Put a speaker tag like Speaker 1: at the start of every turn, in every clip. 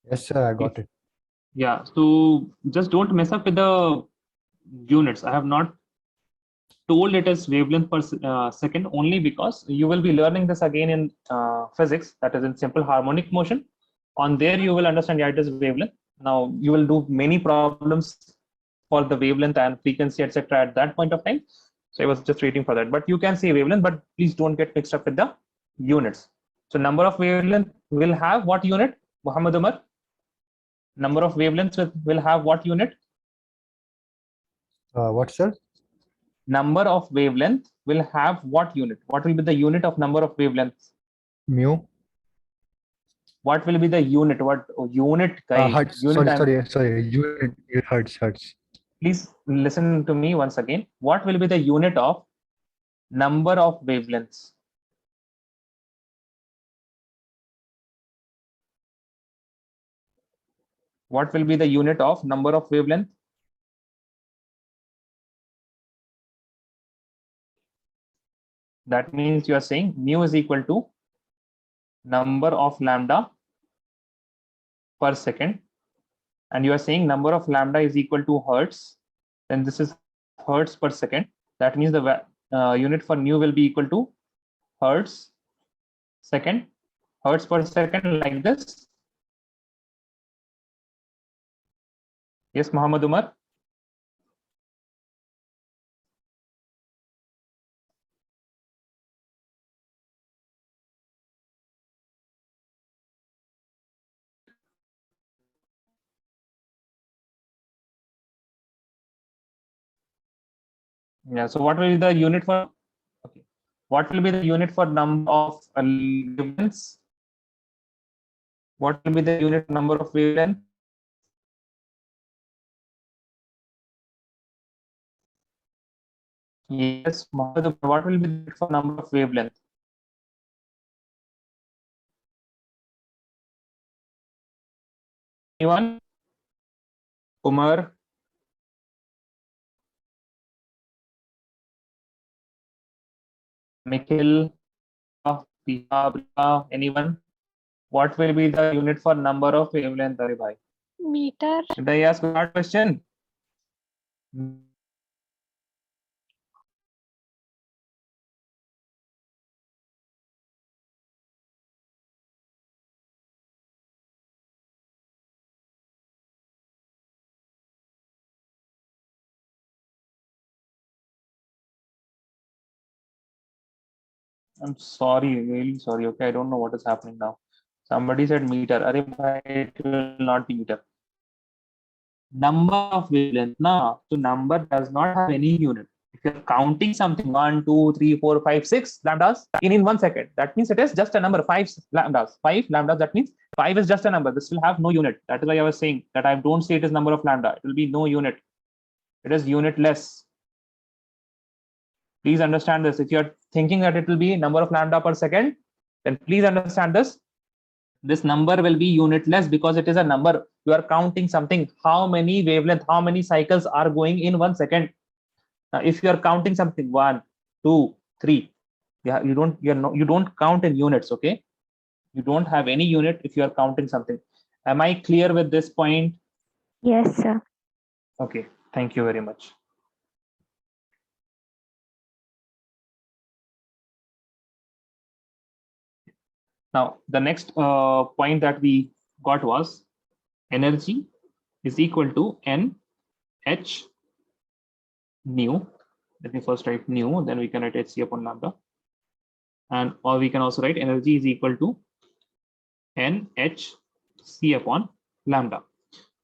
Speaker 1: Yes, sir, I
Speaker 2: If,
Speaker 1: got it.
Speaker 2: yeah, so just don't mess up with the units. I have not told it as wavelength per second only because you will be learning this again in physics, that is in simple harmonic motion. On there, you will understand, yeah, it is wavelength. Now, you will do many problems for the wavelength and frequency, etc. at that point of time. So I was just waiting for that. But you can say wavelength, but please don't get mixed up with the units. So number of wavelength will have what unit, Muhammad Umar? Number of wavelengths will have what unit?
Speaker 1: What, sir?
Speaker 2: Number of wavelength will have what unit? What will be the unit of number of wavelengths?
Speaker 1: Mu.
Speaker 2: What will be the unit? What unit? Guy,
Speaker 1: Hertz.
Speaker 2: unit.
Speaker 1: Sorry,
Speaker 2: I'm
Speaker 1: sorry, sorry. Unit. Hertz. Hertz.
Speaker 2: please listen to me once again. What will be the unit of number of wavelengths? What will be the unit of number of wavelength? That means you are saying mu is equal to number of lambda per second, and you are saying number of lambda is equal to hertz. Then this is hertz per second. That means the unit for mu will be equal to hertz second, hertz per second, like this. Yes, Muhammad Umar. Yeah. So what will be the unit for? Okay. What will be the unit for number of wavelengths? What will be the unit number of wavelength? Yes, Mohammed, what will be the unit for number of wavelength? Anyone? Umar? Nikhil? Anyone? What will be the unit for number of wavelength? Bhai?
Speaker 3: Meter.
Speaker 2: Did I ask a hard question? I'm sorry, really sorry. Okay, I don't know what is happening now. Somebody said meter. Arey bhai, it will not be meter. Number of wavelength. Nah, so number does not have any unit. If you're counting something 1, 2, 3, 4, 5, 6 lambdas in 1 second, that means it is just a number. 5 lambdas. 5 lambdas. That means 5 is just a number. This will have no unit. That is why I was saying that I don't say it is number of lambda. It will be no unit. It is unitless. Please understand this. If you're thinking that it will be number of lambda per second, then please understand this. This number will be unitless because it is a number. You are counting something. How many wavelength, how many cycles are going in 1 second? Now, if you are counting something, 1, 2, 3, yeah, you don't count in units, okay? You don't have any unit if you are counting something. Am I clear with this point?
Speaker 3: Yes, sir.
Speaker 2: Okay, thank you very much. Now, the next point that we got was energy is equal to NH nu. Let me first write nu, then we can write Hc upon lambda. And or we can also write energy is equal to NHc upon lambda.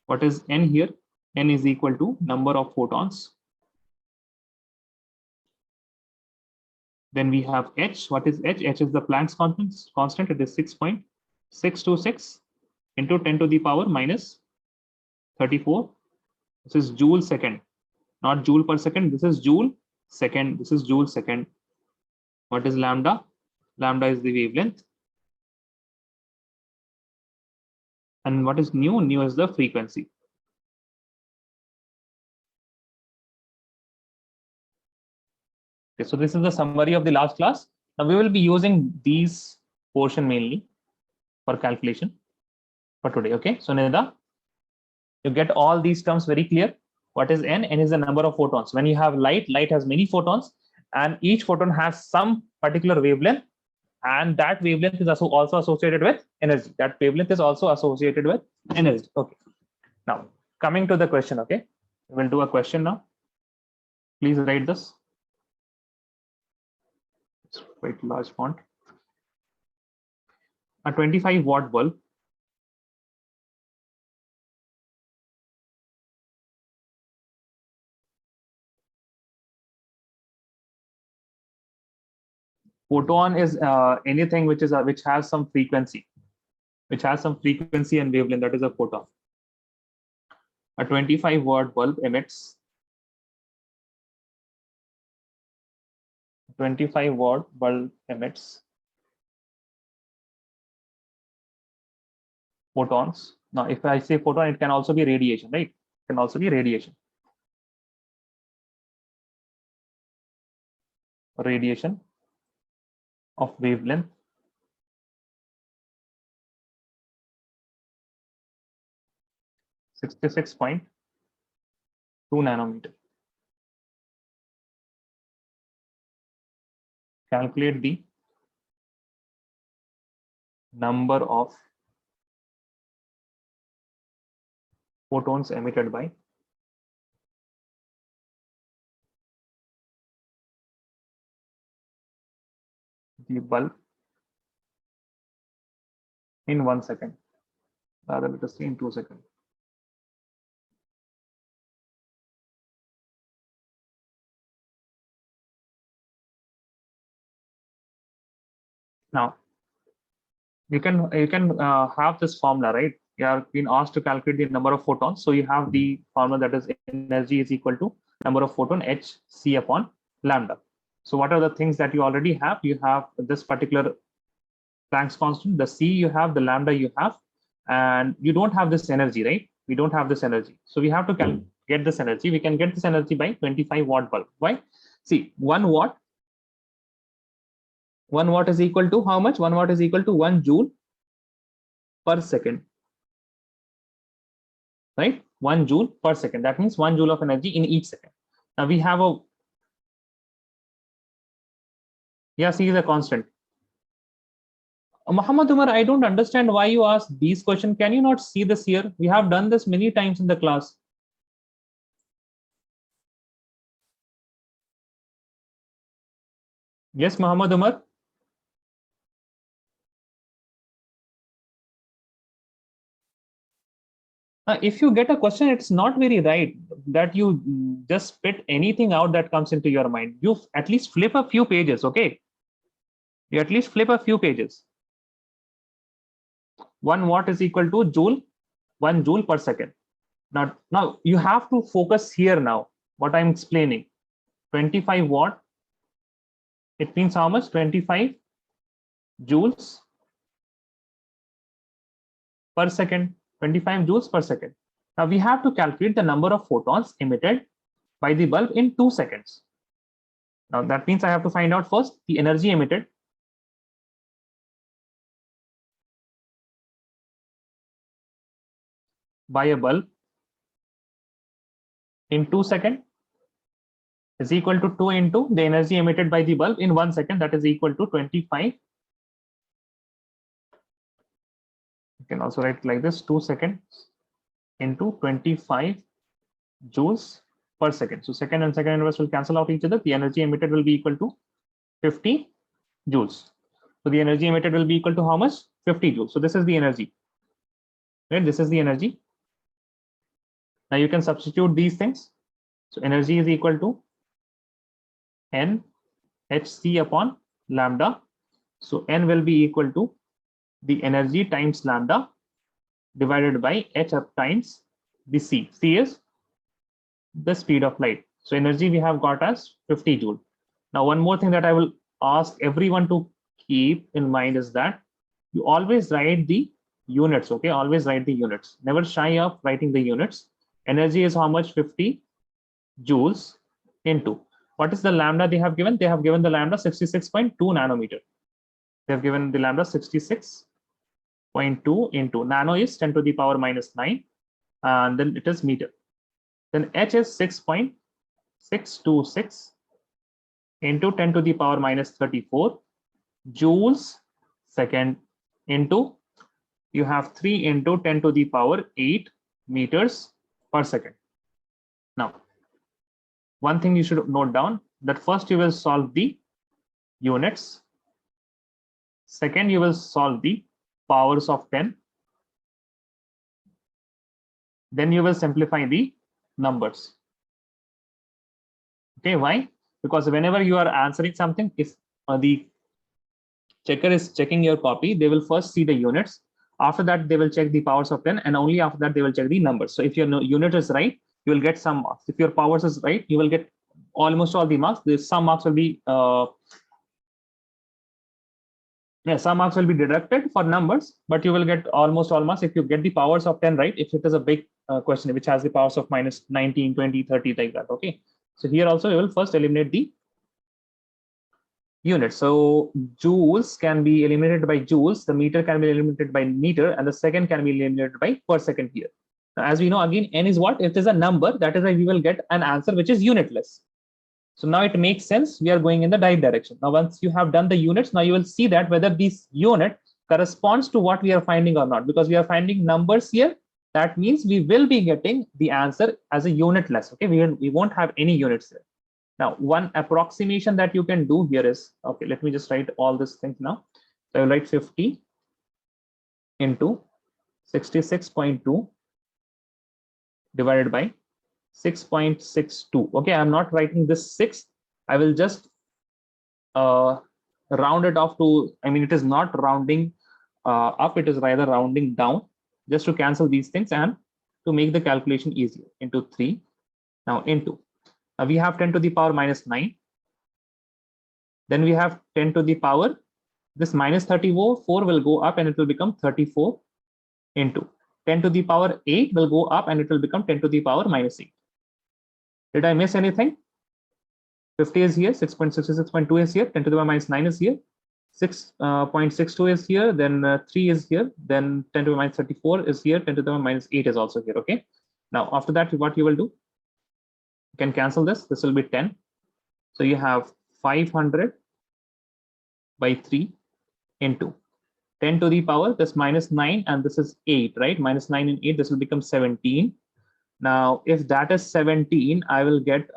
Speaker 2: What is N here? N is equal to number of photons. Then we have H. What is H? H is the Planck's constant. It is 6.626 into 10 to the power minus 34. This is joule second, not joule per second. This is joule second. This is joule second. What is lambda? Lambda is the wavelength. And what is nu? Nu is the frequency. Okay, so this is the summary of the last class. Now we will be using these portion mainly for calculation. for today. Okay, so Nida, you get all these terms very clear. What is n? N is the number of photons. When you have light, light has many photons, and each photon has some particular wavelength, and that wavelength is also associated with energy. That wavelength is also associated with energy. Okay. Now, coming to the question. Okay, we'll do a question now. Please write this. It's quite large font. A 25-watt bulb photon is anything which has some frequency, and wavelength. That is a photon. A 25-watt bulb emits 25-watt bulb emits photons. Now, if I say photon, it can also be radiation, right? It can also be radiation. Radiation of wavelength 66.2 nanometer. Calculate the number of photons emitted by the bulb in 1 second. Rather, let us say in 2 seconds. Now, you can have this formula, right? You have been asked to calculate the number of photons. So you have the formula that is energy is equal to number of photon hc upon lambda. So what are the things that you already have? You have this particular Planck's constant, the c you have, the lambda you have, and you don't have this energy, right? We don't have this energy. So we have to get this energy. We can get this energy by 25-watt bulb. Why? See, 1 watt. 1 watt is equal to how much? 1 watt is equal to 1 joule per second, right? 1 joule per second. That means 1 joule of energy in each second. Now we have a, yeah, C is a constant. Muhammad Umar, I don't understand why you ask these questions. Can you not see this here? We have done this many times in the class. Yes, Muhammad Umar. If you get a question, it's not very right that you just spit anything out that comes into your mind. You at least flip a few pages, okay? You at least flip a few pages. 1 watt is equal to joule, 1 joule per second. Now you have to focus here now. What I'm explaining, 25 watt. It means how much? 25 joules per second. 25 joules per second. Now we have to calculate the number of photons emitted by the bulb in 2 seconds. Now that means I have to find out first the energy emitted by a bulb in 2 seconds is equal to 2 into the energy emitted by the bulb in 1 second, that is equal to 25. You can also write like this, 2 seconds into 25 joules per second. So second and second inverse will cancel out each other. The energy emitted will be equal to 50 joules. So the energy emitted will be equal to how much? 50 joules. So this is the energy, right? This is the energy. Now you can substitute these things. So energy is equal to N hc upon lambda. So N will be equal to the energy times lambda divided by h up times the c. C is the speed of light. So energy we have got as 50 joule. Now one more thing that I will ask everyone to keep in mind is that you always write the units, okay? Always write the units. Never shy of writing the units. Energy is how much? 50 joules into, what is the lambda they have given? They have given the lambda 66.2 nanometer. They have given the lambda 66 0.2 into nano is 10 to the power minus 9, and then it is meter. Then H is 6.626 into 10 to the power minus 34 joules second into, you have 3 into 10 to the power 8 meters per second. Now, one thing you should note down, that first you will solve the units. Second, you will solve the powers of 10. Then you will simplify the numbers. Okay, why? Because whenever you are answering something, if the checker is checking your copy, they will first see the units. After that, they will check the powers of 10, and only after that they will check the numbers. So if your unit is right, you will get some marks. If your powers is right, you will get almost all the marks. There's some marks will be some marks will be deducted for numbers, but you will get almost all marks if you get the powers of 10 right, if it is a big question which has the powers of minus 19, 20, 30, like that. Okay, so here also you will first eliminate the units. So joules can be eliminated by joules, the meter can be eliminated by meter, and the second can be eliminated by per second here. Now, as we know, again, n is what? If it is a number, that is why we will get an answer which is unitless. So now it makes sense. We are going in the right direction. Now, once you have done the units, now you will see that whether this unit corresponds to what we are finding or not, because we are finding numbers here. That means we will be getting the answer as a unitless. Okay, we won't have any units there. Now, one approximation that you can do here is, okay, let me just write all these things now. So I will write 50 into 66.2 divided by 6.62. Okay, I'm not writing this 6. I will just round it off to, I mean, it is not rounding up, it is rather rounding down, just to cancel these things and to make the calculation easier. Into 3. Now into, we have 10 to the power minus 9. Then we have 10 to the power, this minus 34 will go up and it will become 34 into 10 to the power 8 will go up and it will become 10 to the power minus 8. Did I miss anything? 50 is here, 6.66.2 is here, 10 to the power minus 9 is here, 6.62 is here, then 3 is here, then 10 to the minus 34 is here, 10 to the power minus 8 is also here. Okay. Now, after that, what you will do? You can cancel this. This will be 10. So you have 500 by 3 into 10 to the power, this minus 9, and this is 8, right? Minus 9 and 8, this will become 17. Now, if that is 17, I will get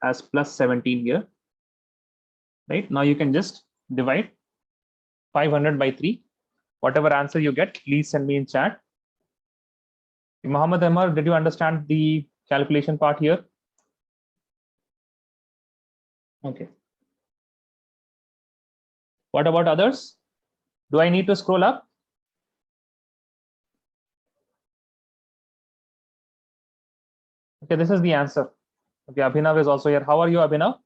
Speaker 2: as plus 17 here, right? Now you can just divide 500 by 3. Whatever answer you get, please send me in chat. Muhammad Amar, did you understand the calculation part here? Okay. What about others? Do I need to scroll up? Okay, this is the answer. Okay, Abhinav is also here. How are you, Abhinav?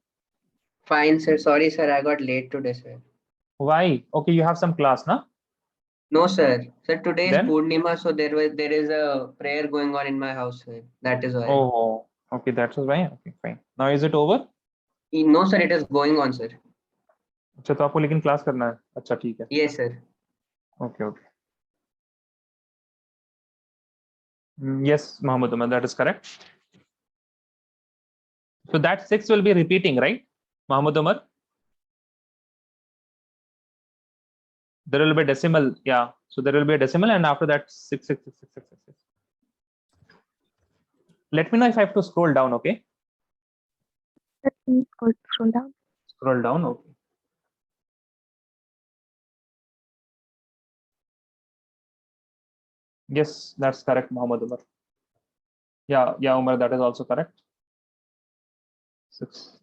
Speaker 4: Fine, sir. Sorry, sir. I got late today, sir.
Speaker 2: Why? Okay, you have some class, na?
Speaker 4: No, sir. Sir, today is
Speaker 2: Then?
Speaker 4: Purnima, so there is a prayer going on in my house, sir. That is why.
Speaker 2: Oh, okay, that's why. Okay, fine. Now is it over?
Speaker 4: No, sir. It is going on, sir.
Speaker 2: अच्छा तो आपको लेकिन class करना है. अच्छा ठीक है.
Speaker 4: Yes, sir.
Speaker 2: Okay, okay. Yes, Muhammad Umar, that is correct. So that 6 will be repeating, right, Muhammad Umar? There will be a decimal, yeah. So there will be a decimal, and after that 6, 6, 6, 6, 6, 6, 6. Let me know if I have to scroll down, okay?
Speaker 3: Let me scroll down.
Speaker 2: Scroll down, okay. Yes, that's correct, Muhammad Umar. Yeah, Umar, that is also correct. 6.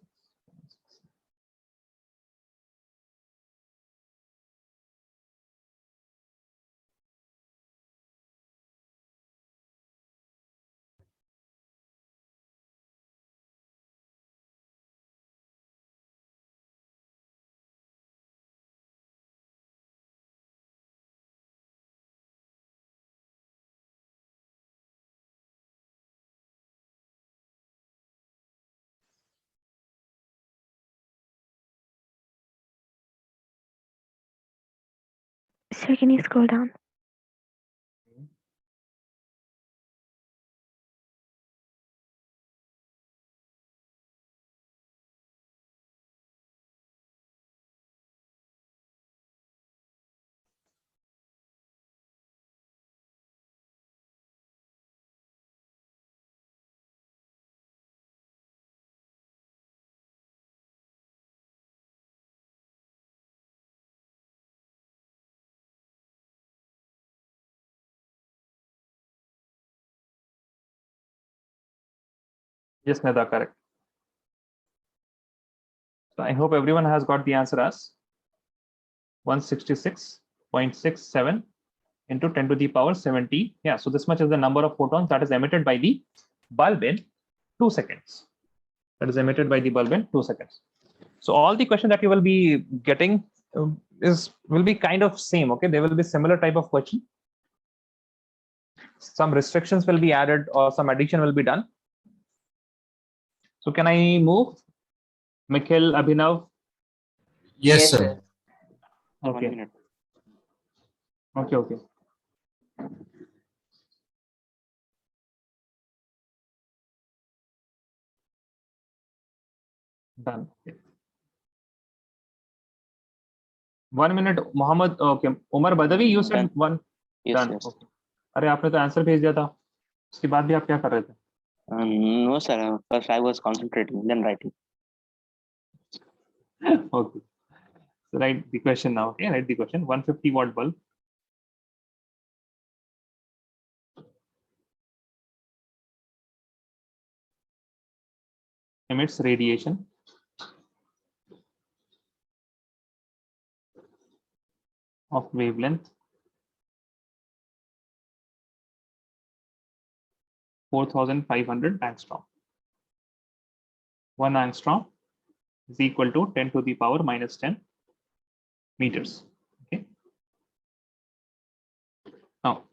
Speaker 3: Sir, can you scroll down?
Speaker 2: Yes, Nida, correct. So I hope everyone has got the answer as 166.67 into 10 to the power 70. Yeah, so this much is the number of photons that is emitted by the bulb in 2 seconds. That is emitted by the bulb in 2 seconds. So all the question that you will be getting will be kind of same. Okay, there will be similar type of question. Some restrictions will be added or some addition will be done. So can I move? Nikhil, Abhinav?
Speaker 5: Yes, sir.
Speaker 2: Okay.
Speaker 6: 1 minute.
Speaker 2: Okay. Done. Okay. 1 minute, Mohammed. Okay, Umar Badawi, you said
Speaker 6: Done.
Speaker 2: one.
Speaker 6: Yes,
Speaker 2: Done.
Speaker 6: yes.
Speaker 2: Okay. अरे आपने तो answer भेज दिया था, उसके बाद भी आप क्या कर रहे थे?
Speaker 6: No, sir. First, I was concentrating, then writing.
Speaker 2: Okay. So write the question now. Okay, write the question. 150 watt bulb. Emits radiation of wavelength 4,500 angstrom. 1 angstrom is equal to 10 to the power minus 10 meters. Okay. Now,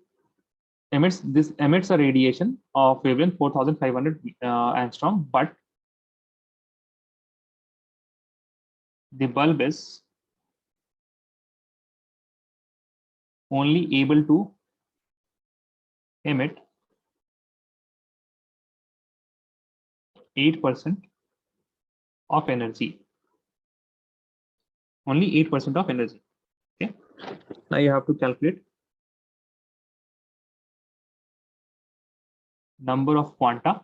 Speaker 2: emits a radiation of wavelength 4,500 angstrom, but the bulb is only able to emit 8% of energy. Only 8% of energy. Okay. Now you have to calculate number of quanta.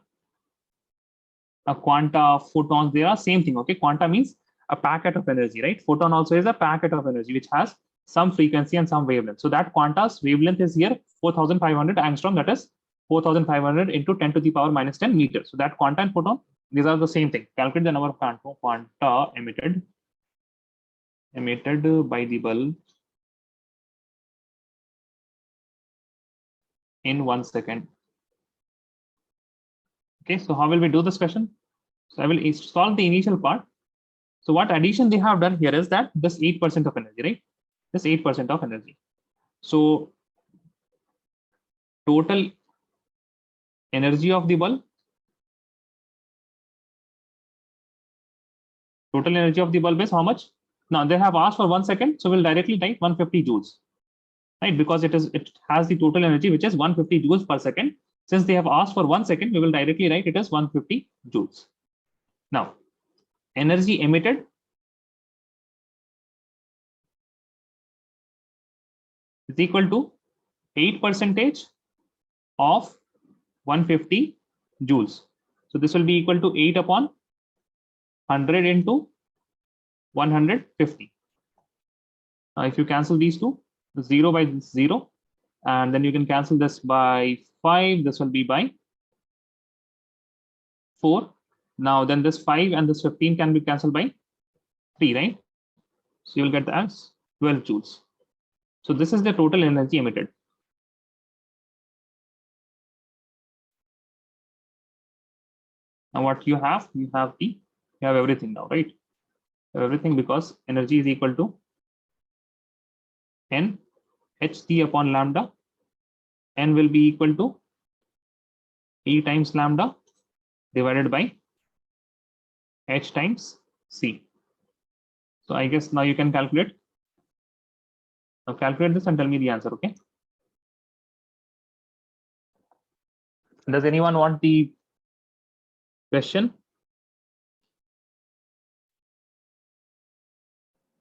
Speaker 2: A quanta, photons, they are same thing. Okay. Quanta means a packet of energy, right? Photon also is a packet of energy which has some frequency and some wavelength. So that quanta's wavelength is here 4,500 angstrom. That is 4,500 into 10 to the power minus 10 meters. So that quanta and photon, these are the same thing. Calculate the number of quanta emitted by the bulb in 1 second. Okay, so how will we do this question? So I will solve the initial part. So what addition they have done here is that this 8% of energy, right? This 8% of energy. So total energy of the bulb, is how much? Now they have asked for 1 second, so we'll directly type 150 joules, right? Because it has the total energy which is 150 joules per second. Since they have asked for 1 second, we will directly write it as 150 joules. Now, energy emitted is equal to 8% of 150 joules. So this will be equal to 8 upon 100 into 150. If you cancel these two, 0 by 0, and then you can cancel this by 5, this will be by 4. Now then this 5 and this 15 can be cancelled by 3, right? So you'll get that as 12 joules. So this is the total energy emitted. Now what you have everything now, right? Everything, because energy is equal to n hc upon lambda. N will be equal to E times lambda divided by H times C. So I guess now you can calculate. Now calculate this and tell me the answer, okay? Does anyone want the question?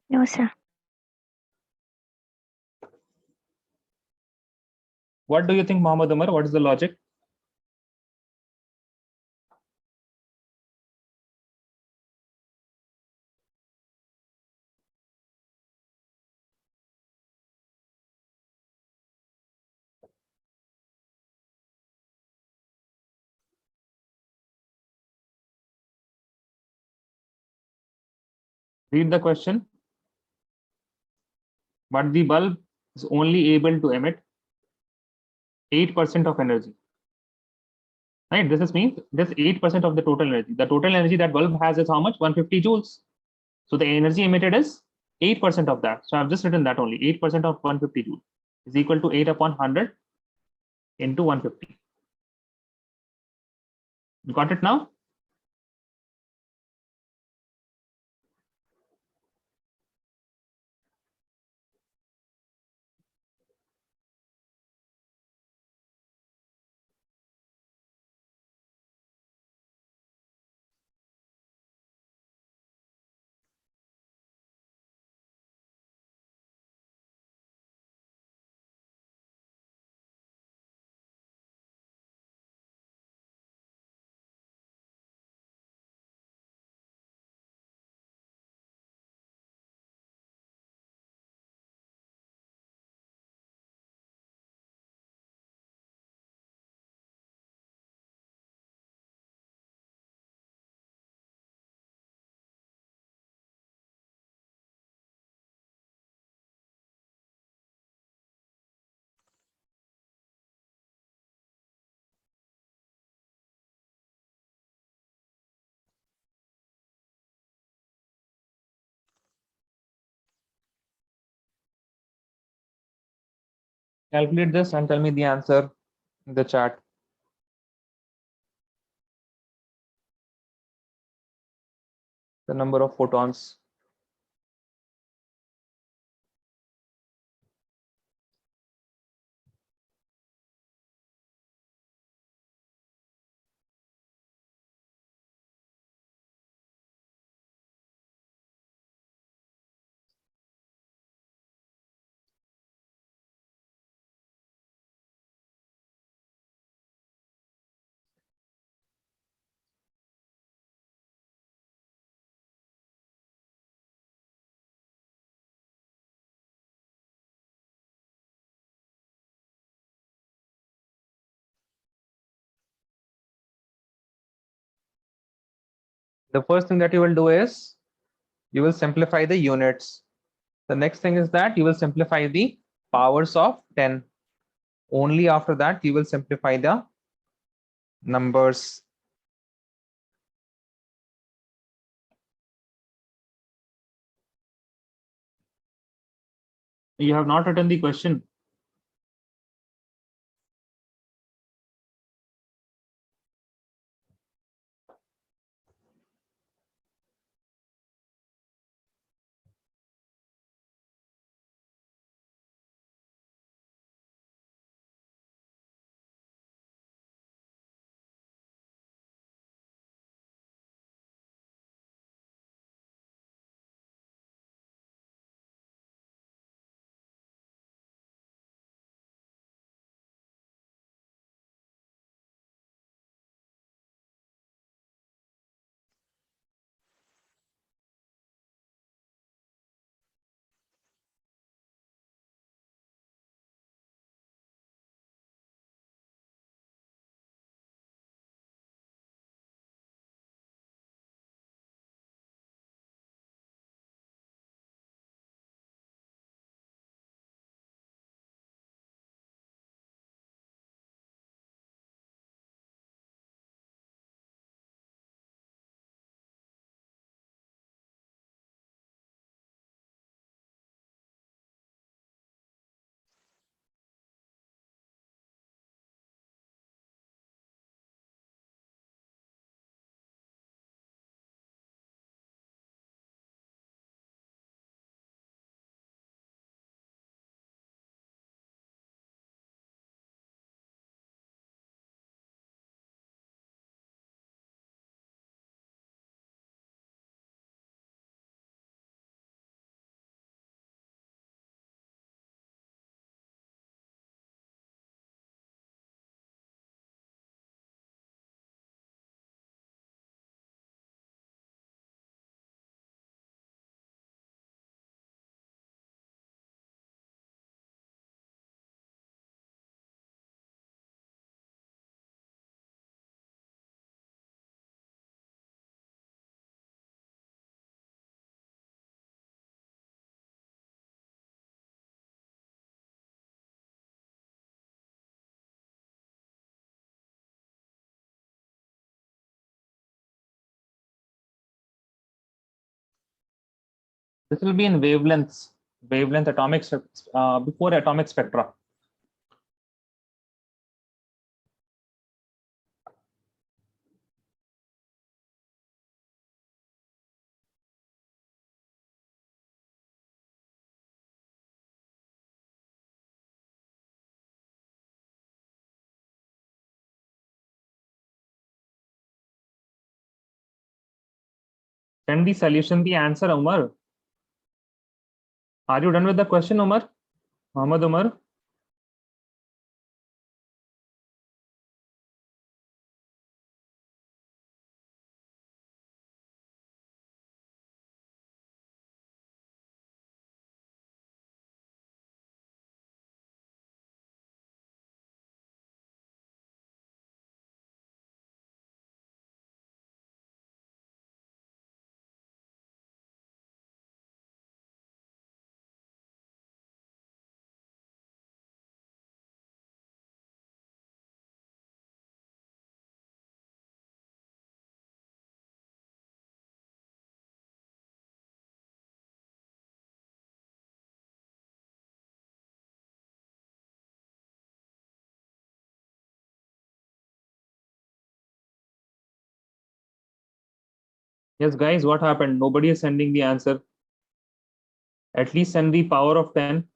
Speaker 3: No, sir.
Speaker 2: What do you think, Mohammed Umar? What is the logic? Read the question. But the bulb is only able to emit 8% of energy. Right? This means this 8% of the total energy. The total energy that bulb has is how much? 150 joules. So the energy emitted is 8% of that. So I've just written that only. 8% of 150 joule is equal to 8 upon 100 into 150. You got it now? Calculate this and tell me the answer in the chat. The number of photons. The first thing that you will do is you will simplify the units. The next thing is that you will simplify the powers of 10. Only after that you will simplify the numbers. You have not written the question. This will be in wavelengths, wavelength atomic, before atomic spectra. Send the solution, the answer, Umar. Are you done with the question, Umar? Muhammad Umar? Yes, guys, what happened? Nobody is sending the answer. At least send the power of 10.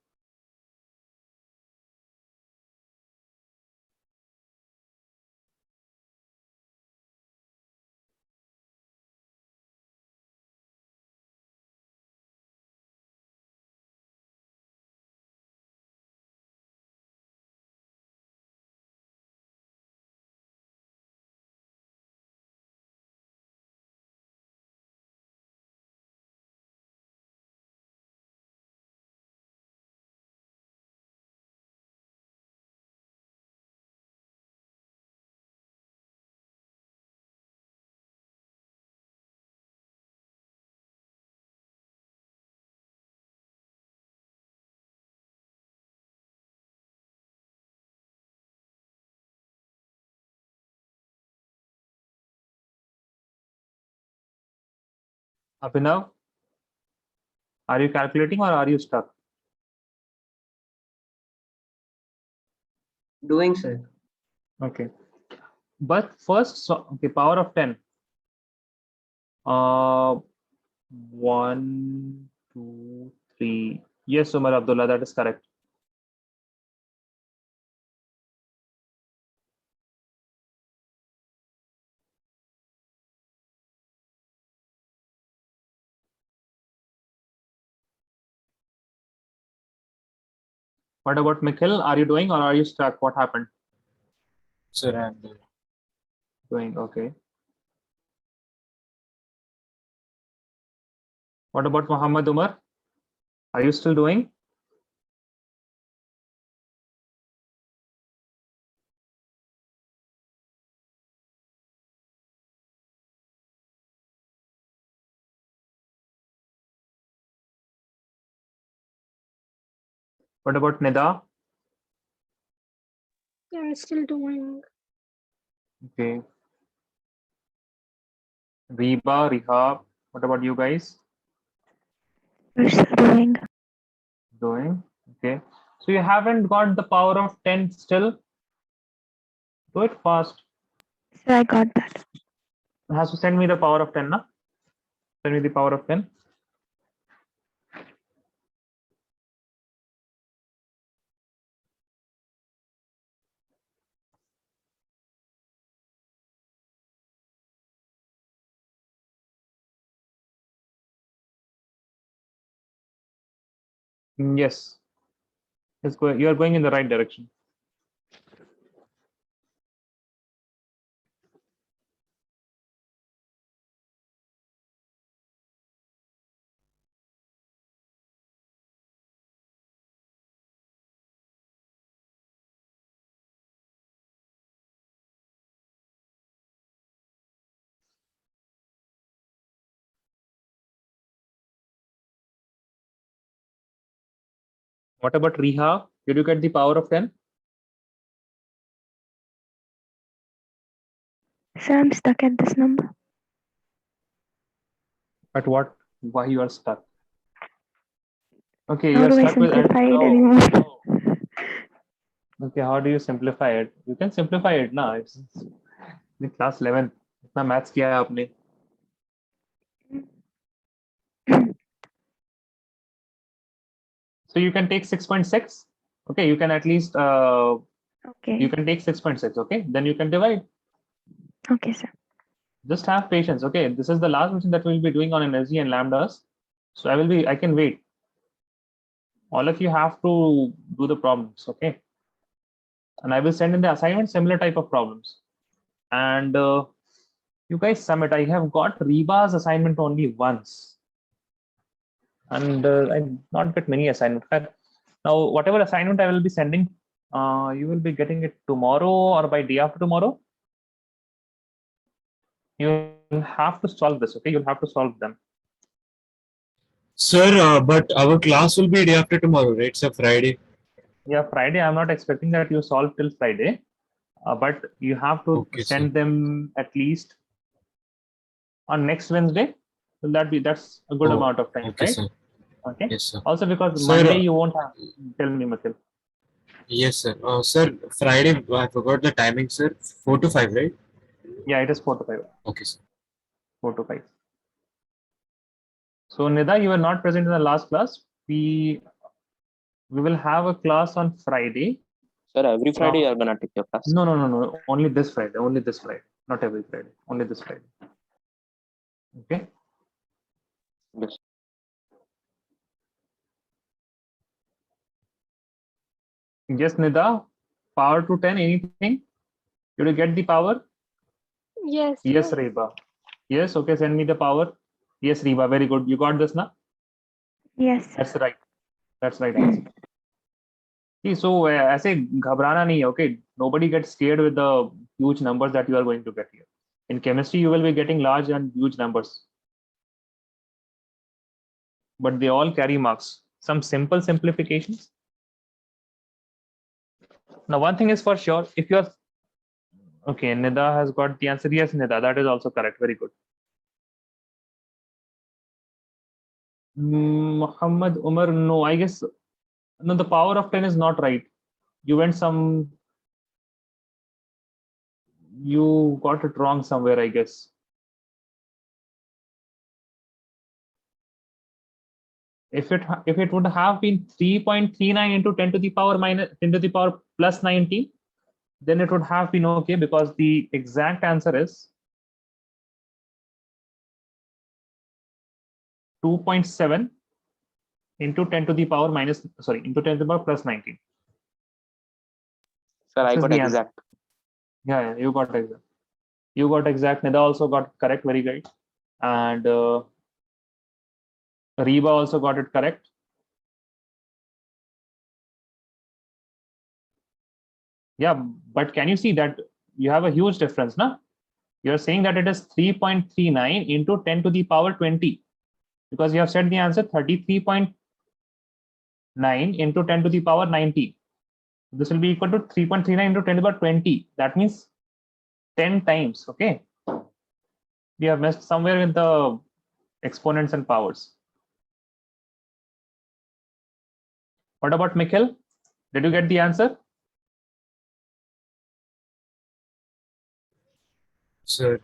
Speaker 2: Abhinav, are you calculating or are you stuck?
Speaker 4: Doing, sir.
Speaker 2: Okay. But first, okay, power of 10. 1, 2, 3. Yes, Umar Abdullah, that is correct. What about Nikhil? Are you doing or are you stuck? What happened?
Speaker 5: Sir, I'm there.
Speaker 2: Doing, okay. What about Muhammad Umar? Are you still doing? What about Nida?
Speaker 3: Yeah, still doing.
Speaker 2: Okay. Reba, Rihab. What about you guys?
Speaker 3: We're still doing.
Speaker 2: Doing. Okay. So you haven't got the power of 10 still? Do it fast.
Speaker 3: So I got that.
Speaker 2: Has to send me the power of 10, na? Send me the power of 10. Yes. You are going in the right direction. What about Riha? Did you get the power of 10?
Speaker 3: So I'm stuck at this number.
Speaker 2: At what? Why you are stuck? Okay,
Speaker 3: How
Speaker 2: you're
Speaker 3: do I
Speaker 2: stuck with
Speaker 3: simplify it
Speaker 2: oh,
Speaker 3: anymore?
Speaker 2: okay, how do you simplify it? You can simplify it now. It's in class 11. इतना maths किया है आपने. So you can take 6.6. Okay, you can at least you
Speaker 3: Okay.
Speaker 2: can take 6.6. Okay, then you can divide.
Speaker 3: Okay, sir.
Speaker 2: Just have patience. Okay, this is the last question that we'll be doing on energy and lambdas. So I can wait. All of you have to do the problems. Okay, and I will send in the assignment similar type of problems. And you guys submit. I have got Reba's assignment only once, and I not get many assignments. Now, whatever assignment I will be sending, you will be getting it tomorrow or by day after tomorrow. You will have to solve this. Okay, you'll have to solve them.
Speaker 5: Sir, but our class will be day after tomorrow, right? Sir, Friday.
Speaker 2: Yeah, Friday. I'm not expecting that you solve till Friday, but you have to
Speaker 5: Okay,
Speaker 2: send
Speaker 5: sir.
Speaker 2: them at least on next Wednesday. Will that's a good
Speaker 5: Oh,
Speaker 2: amount of time,
Speaker 5: okay,
Speaker 2: right?
Speaker 5: sir.
Speaker 2: Okay.
Speaker 5: Yes, sir.
Speaker 2: Also, because
Speaker 5: Sir,
Speaker 2: Monday you won't have. Tell me, Mathil.
Speaker 5: Yes, sir. Sir, Friday, I forgot the timing, sir. 4 to 5, right?
Speaker 2: Yeah, it is 4 to 5.
Speaker 5: Okay, sir.
Speaker 2: 4 to 5. So Nida, you were not present in the last class. We will have a class on Friday.
Speaker 6: Sir, every Friday you're gonna take your class.
Speaker 2: No. Only this Friday. Only this Friday. Not every Friday. Only this Friday. Okay.
Speaker 6: Yes.
Speaker 2: Yes, Nida. Power to 10. Anything? You will get the power?
Speaker 3: Yes.
Speaker 2: Yes, Reba. Yes. Okay. Send me the power. Yes, Reba. Very good. You got this now?
Speaker 3: Yes.
Speaker 2: That's right. That's right answer. See, so ऐसे घबराना नहीं है. Okay. Nobody gets scared with the huge numbers that you are going to get here. In chemistry, you will be getting large and huge numbers, but they all carry marks. Some simple simplifications. Now, one thing is for sure, if you're okay, Nida has got the answer. Yes, Nida, that is also correct. Very good. Muhammad Umar, no, I guess no. The power of 10 is not right. You went some. You got it wrong somewhere, I guess. If it would have been 3.39 into 10 to the power minus 10 to the power plus 90, then it would have been okay, because the exact answer is 2.7 into 10 to the power into 10 to the power plus 19.
Speaker 6: Sir, I
Speaker 2: This is
Speaker 6: got
Speaker 2: the answer.
Speaker 6: exact.
Speaker 2: Yeah, you got exact. You got exact. Nida also got correct. Very good. And Reba also got it correct. Yeah, but can you see that you have a huge difference, na? You're saying that it is 3.39 into 10 to the power 20, because you have said the answer 33.9 into 10 to the power 90. This will be equal to 3.39 into 10 to the power 20. That means 10 times. Okay. We have messed somewhere with the exponents and powers. What about Mikhail? Did you get the answer?
Speaker 5: Sir,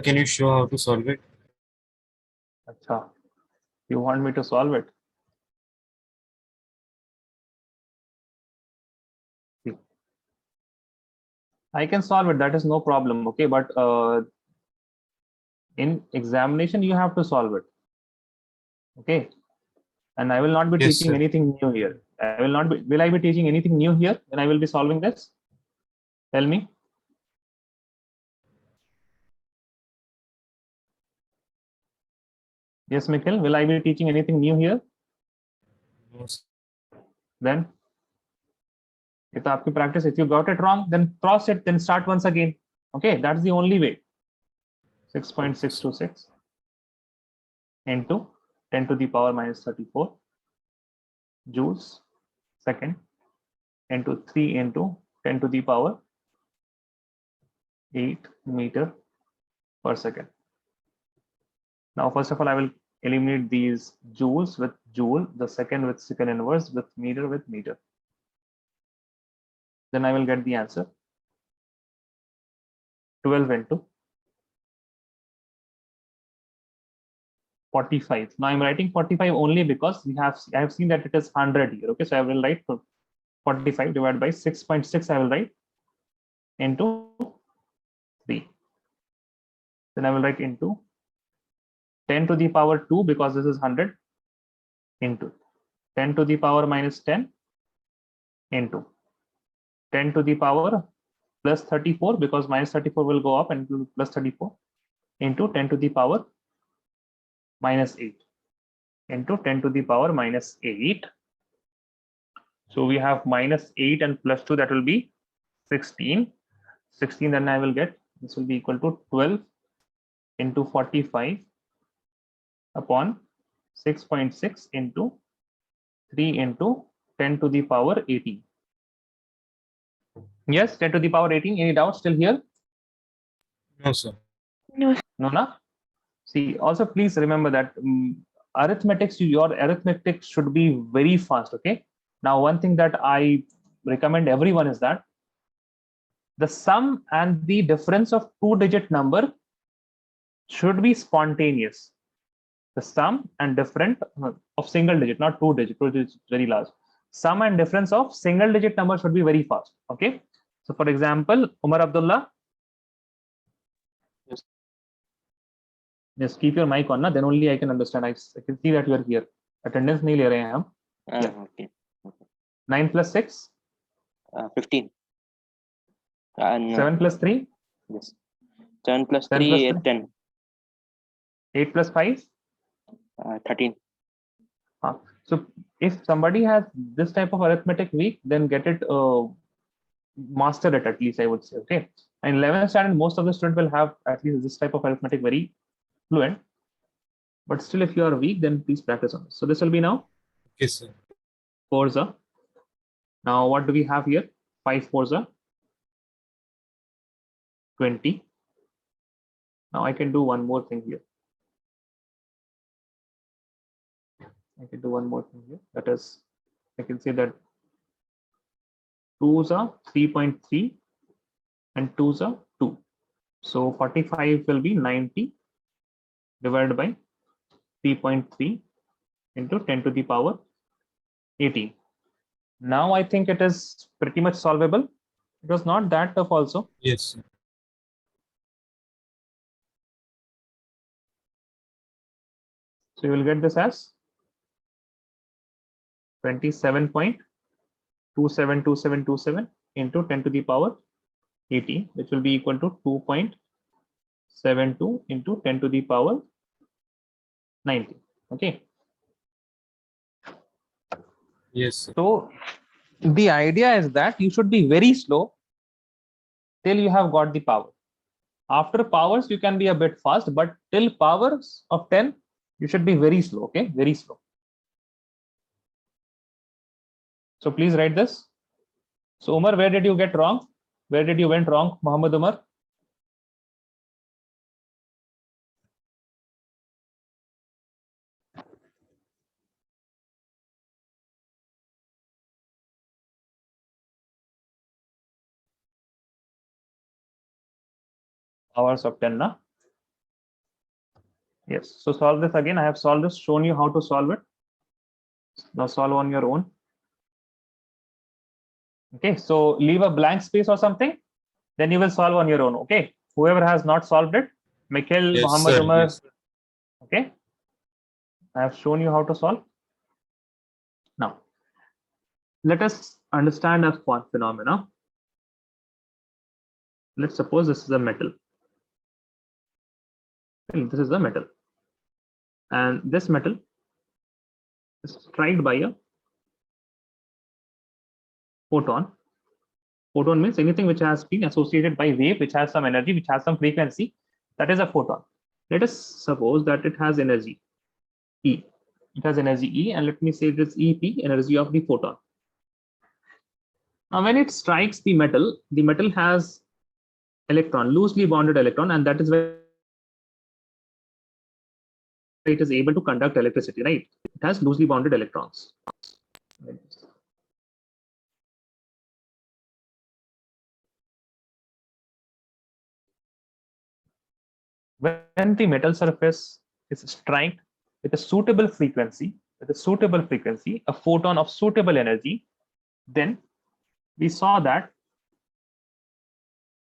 Speaker 5: can you show how to solve it?
Speaker 2: Acha. You want me to solve it? See. I can solve it. That is no problem. Okay, but in examination you have to solve it. Okay, and I will not be
Speaker 5: Yes,
Speaker 2: teaching
Speaker 5: sir.
Speaker 2: anything new here. I will not be. Will I be teaching anything new here when I will be solving this? Tell me. Yes, Mikhail. Will I be teaching anything new here?
Speaker 5: No, sir.
Speaker 2: Then, if you practice, if you got it wrong, then cross it. Then start once again. Okay, that's the only way. 6.626 into 10 to the power minus 34 joules second into 3 into 10 to the power 8 meter per second. Now, first of all, I will eliminate these joules with joule, the second with second inverse, with meter. Then I will get the answer. 12 into 45. Now I'm writing 45 only because I have seen that it is 100 here. Okay, so I will write 45 divided by 6.6. I will write into 3. Then I will write into 10 to the power 2 because this is 100 into 10 to the power minus 10 into 10 to the power plus 34 because minus 34 will go up and plus 34 into 10 to the power minus 8 into 10 to the power minus 8. So we have minus 8 and plus 2, that will be 16. 16, then I will get, this will be equal to 12 into 45 upon 6.6 into 3 into 10 to the power 18. Yes, 10 to the power 18. Any doubts still here?
Speaker 5: No, sir.
Speaker 3: No.
Speaker 2: No. See, also please remember that your arithmetic should be very fast. Okay. Now, one thing that I recommend everyone is that the sum and the difference of 2-digit number should be spontaneous. The sum and difference of single digit, not 2-digit. 2-digit is very large. Sum and difference of single digit number should be very fast. Okay. So, for example, Umar Abdullah. Just keep your mic on, then only I can understand. I can see that you are here. Attendance nahi le rahe hain hum. Yeah.
Speaker 6: Okay.
Speaker 2: 9 plus 6.
Speaker 6: 15. And
Speaker 2: 7 plus 3.
Speaker 6: yes. 7 plus
Speaker 2: 10
Speaker 6: 3
Speaker 2: plus
Speaker 6: is
Speaker 2: 3.
Speaker 6: 10.
Speaker 2: 8 plus 5.
Speaker 6: 13.
Speaker 2: So if somebody has this type of arithmetic week, then get it, master it at least, I would say. Okay. And 11th standard, most of the students will have at least this type of arithmetic very fluent. But still, if you are weak, then please practice on this. So this will be now
Speaker 5: Yes, sir.
Speaker 2: 4s are. Now what do we have here? 5 4s are 20. Now I can do one more thing here. That is, I can say that 2s are 3.3 and 2s are 2. So 45 will be 90 divided by 3.3 into 10 to the power 18. Now I think it is pretty much solvable. It was not that tough also.
Speaker 5: Yes, sir.
Speaker 2: So you will get this as 27.272727 into 10 to the power 18, which will be equal to 2.72 into 10 to the power 90. Okay.
Speaker 5: Yes, sir.
Speaker 2: So the idea is that you should be very slow till you have got the power. After powers, you can be a bit fast, but till powers of 10, you should be very slow. Okay, very slow. So please write this. So Umar, where did you get wrong? Where did you went wrong, Muhammad Umar? Powers of 10, na? Yes. So solve this again. I have solved this, shown you how to solve it. Now solve on your own. Okay, so leave a blank space or something, then you will solve on your own. Okay, whoever has not solved it, Mikhail,
Speaker 5: Yes,
Speaker 2: Muhammad
Speaker 5: sir.
Speaker 2: Umar.
Speaker 5: Yes, sir.
Speaker 2: Okay, I have shown you how to solve. Now, let us understand a phenomena. Let's suppose this is a metal. This is a metal, and this metal is struck by a photon. Photon means anything which has been associated by wave, which has some energy, which has some frequency. That is a photon. Let us suppose that it has energy E. It has energy E, and let me say it is EP, energy of the photon. Now, when it strikes the metal has electron, loosely bonded electron, and that is why it is able to conduct electricity, right? It has loosely bounded electrons. When the metal surface is struck with a suitable frequency, a photon of suitable energy, then we saw that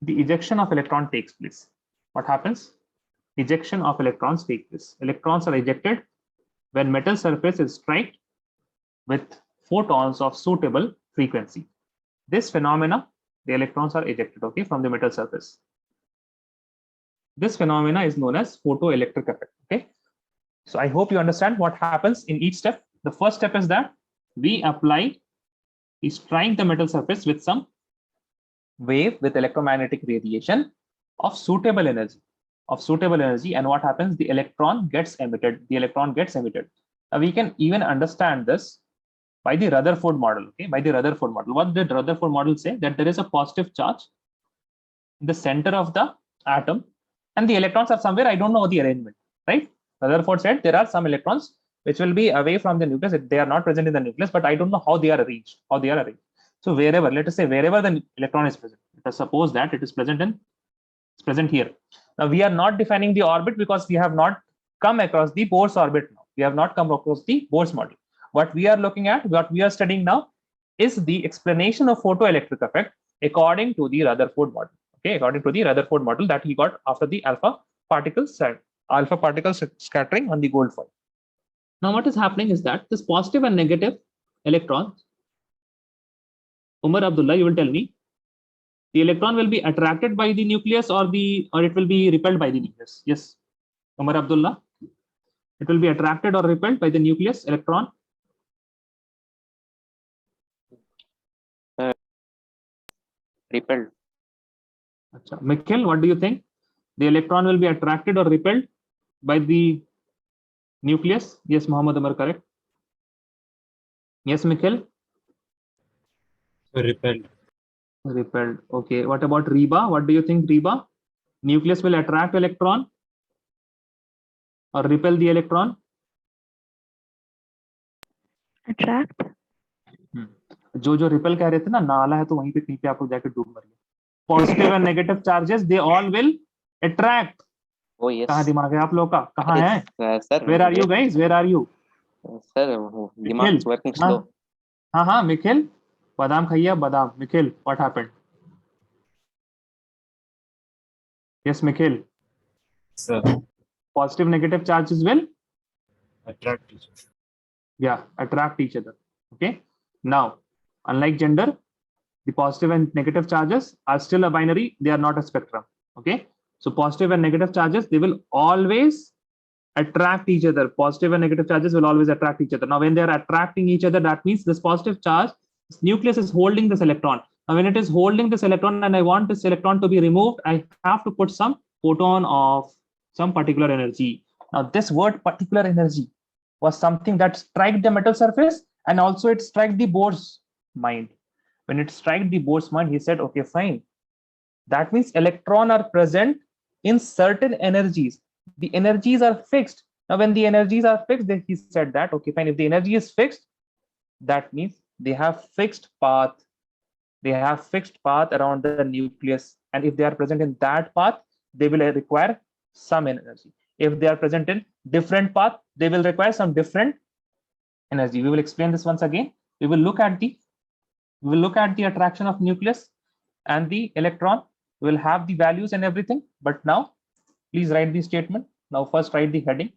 Speaker 2: the ejection of electron takes place. What happens? Ejection of electrons takes place. Electrons are ejected when metal surface is struck with photons of suitable frequency. This phenomena, the electrons are ejected, okay, from the metal surface. This phenomena is known as photoelectric effect, okay? So I hope you understand what happens in each step. The first step is that we strike the metal surface with some wave with electromagnetic radiation of suitable energy. And what happens? The electron gets emitted. Now we can even understand this by the Rutherford model, okay? By the Rutherford model. What did Rutherford model say? That there is a positive charge in the center of the atom, and the electrons are somewhere, I don't know the arrangement, right? Rutherford said there are some electrons which will be away from the nucleus. They are not present in the nucleus, but I don't know how they are arranged. So wherever, let us say wherever the electron is present, let us suppose that it is present here. Now we are not defining the orbit because we have not come across the Bohr's orbit now. We have not come across the Bohr's model. What we are looking at, what we are studying now, is the explanation of photoelectric effect according to the Rutherford model. Okay, according to the Rutherford model that he got after the alpha particles scattering on the gold foil. Now what is happening is that this positive and negative electrons, Umar Abdullah, you will tell me, the electron will be attracted by the nucleus or it will be repelled by the nucleus. Yes, Umar Abdullah, it will be attracted or repelled by the nucleus electron.
Speaker 6: Repelled.
Speaker 2: Achha. Mikhil, what do you think? The electron will be attracted or repelled by the nucleus? Yes, Muhammad Umar, correct. Yes, Mikhil?
Speaker 5: Repelled.
Speaker 2: Repelled. Okay. What about Reba? What do you think, Reba? Nucleus will attract electron or repel the electron?
Speaker 3: Attract.
Speaker 2: जो repel कह रहे थे ना, नाला है तो वहीं पे कहीं पे आपको जाकर डूब मरिए. Positive and negative charges, they all will attract.
Speaker 6: Oh yes.
Speaker 2: कहाँ दिमाग है आप लोग का? कहाँ है?
Speaker 6: Sir,
Speaker 2: Where are you guys? Where are you?
Speaker 6: Sir, दिमाग is working slow.
Speaker 2: हाँ, Mikhil, बादाम खाइए बादाम. Mikhil, what happened? Yes, Mikhil.
Speaker 5: Sir,
Speaker 2: Positive, negative charges will
Speaker 5: attract each other.
Speaker 2: Yeah, attract each other. Okay. Now, unlike gender, the positive and negative charges are still a binary. They are not a spectrum. Okay. So positive and negative charges, they will always attract each other. Positive and negative charges will always attract each other. Now, when they are attracting each other, that means this positive charge, this nucleus is holding this electron. Now, when it is holding this electron and I want this electron to be removed, I have to put some photon of some particular energy. Now, this word particular energy was something that struck the metal surface, and also it struck the Bohr's mind. When it struck the Bohr's mind, he said, okay, fine. That means electrons are present in certain energies. The energies are fixed. Now, when the energies are fixed, then he said that, okay, fine. If the energy is fixed, that means they have fixed path. They have fixed path around the nucleus. And if they are present in that path, they will require some energy. If they are present in different path, they will require some different energy. We will explain this once again. We will look at the attraction of nucleus and the electron. We will have the values and everything. But now, please write the statement. Now, first write the heading.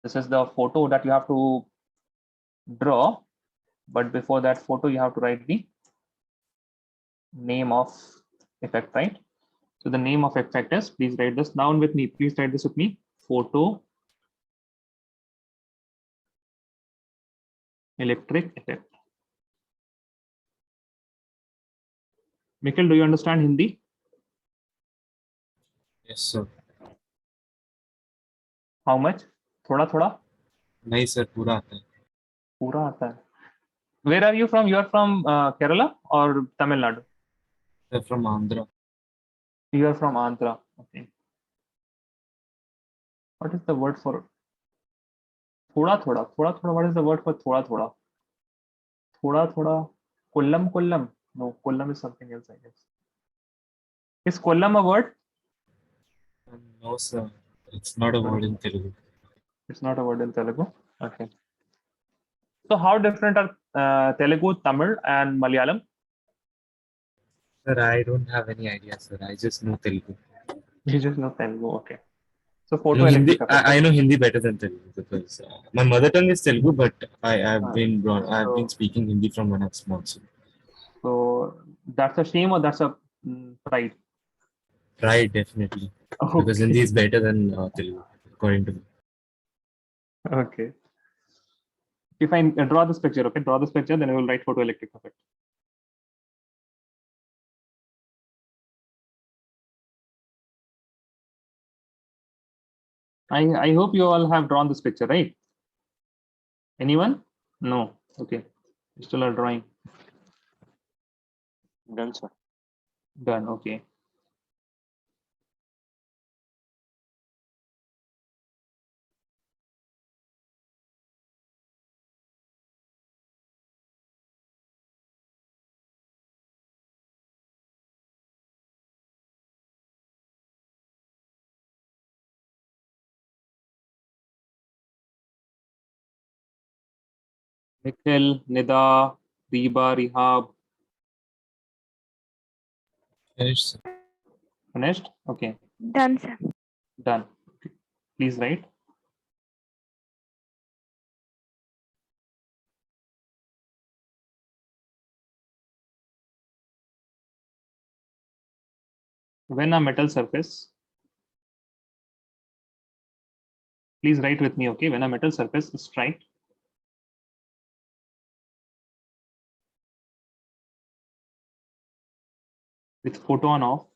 Speaker 2: This is the photo that you have to draw. But before that photo, you have to write the name of effect, right? So the name of effect is, please write this down with me. Please write this with me. Photo electric effect. Mikhil, do you understand Hindi?
Speaker 5: Yes, sir.
Speaker 2: How much? थोड़ा थोड़ा?
Speaker 5: नहीं sir, पूरा आता है.
Speaker 2: पूरा आता है. Where are you from? You are from Kerala or Tamil Nadu?
Speaker 5: Sir, from Andhra.
Speaker 2: You are from Andhra. Okay. what is the word for thoda thoda? Thoda thoda. What is the word for thoda thoda? Thoda thoda. Kollam kollam. No, kollam is something else, I guess. Is kollam a word?
Speaker 5: No, sir. It's not a word in Telugu.
Speaker 2: It's not a word in Telugu. Okay. So how different are Telugu, Tamil, and Malayalam?
Speaker 5: Sir, I don't have any idea, sir. I just know Telugu.
Speaker 2: You just know Telugu. Okay. So
Speaker 5: I know
Speaker 2: photoelectric
Speaker 5: Hindi,
Speaker 2: effect.
Speaker 5: I know Hindi better than Telugu because my mother tongue is Telugu, but I've
Speaker 2: Ah,
Speaker 5: I've been
Speaker 2: so-
Speaker 5: speaking Hindi from when I was small. So
Speaker 2: So that's a shame or that's a pride?
Speaker 5: pride definitely because Hindi is better than Telugu according to me.
Speaker 2: Okay. If I draw this picture, okay, draw this picture, then I will write photoelectric effect. I hope you all have drawn this picture, right? Anyone? No. Okay. You still are drawing.
Speaker 6: Done, sir.
Speaker 2: Done. Okay. Nikhil, Nida, Reba, Rehab,
Speaker 5: Finished, sir.
Speaker 2: finished? Okay.
Speaker 3: Done, sir.
Speaker 2: Done. Okay. Please write. When a metal surface, please write with me, okay? When a metal surface is strike with photon off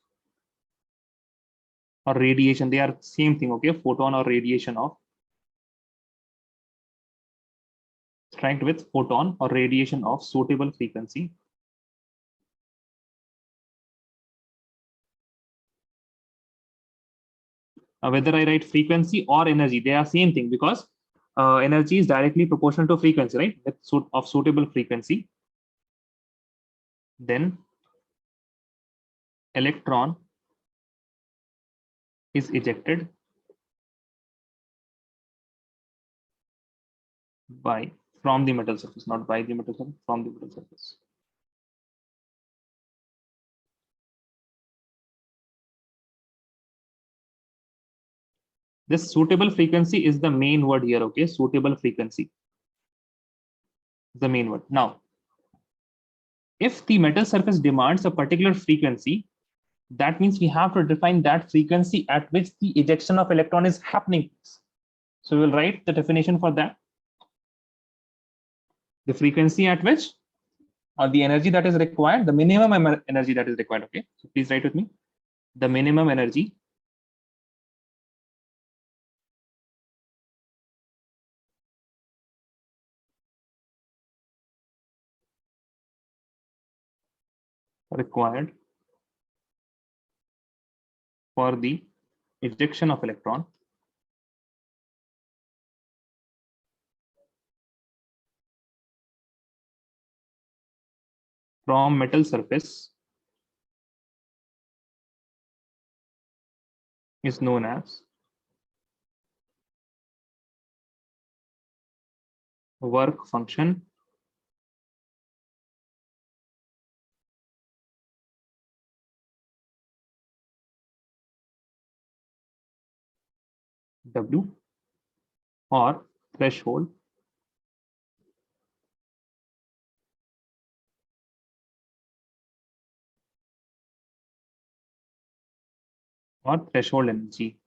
Speaker 2: or radiation, they are same thing, okay? Photon or radiation off. Strike with photon or radiation of suitable frequency. Whether I write frequency or energy, they are same thing because energy is directly proportional to frequency, right? With of suitable frequency. Then electron is ejected from the metal surface, not by the metal surface, from the metal surface. This suitable frequency is the main word here, okay? Suitable frequency, the main word. Now, if the metal surface demands a particular frequency, that means we have to define that frequency at which the ejection of electron is happening. So we will write the definition for that. The frequency at which, or the energy that is required, the minimum energy that is required, okay? So please write with me. The minimum energy required for the ejection of electron from metal surface is known as work function W or threshold energy,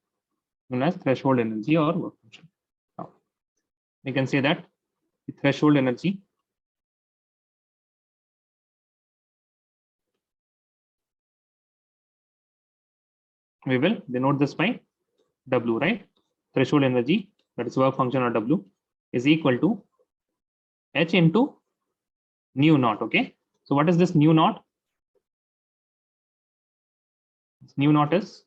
Speaker 2: known as threshold energy or work function. Now, we can say that the threshold energy we will denote this by W, right? Threshold energy, that is work function or W, is equal to H into nu naught, okay? So what is this nu naught? Nu naught is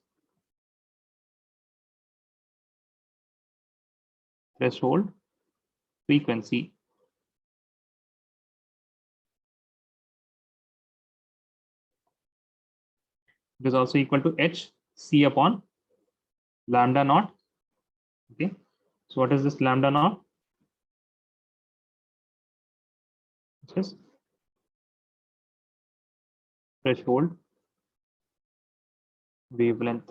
Speaker 2: threshold frequency it is also equal to h c upon lambda naught. Okay, so what is this lambda naught? Which is threshold wavelength.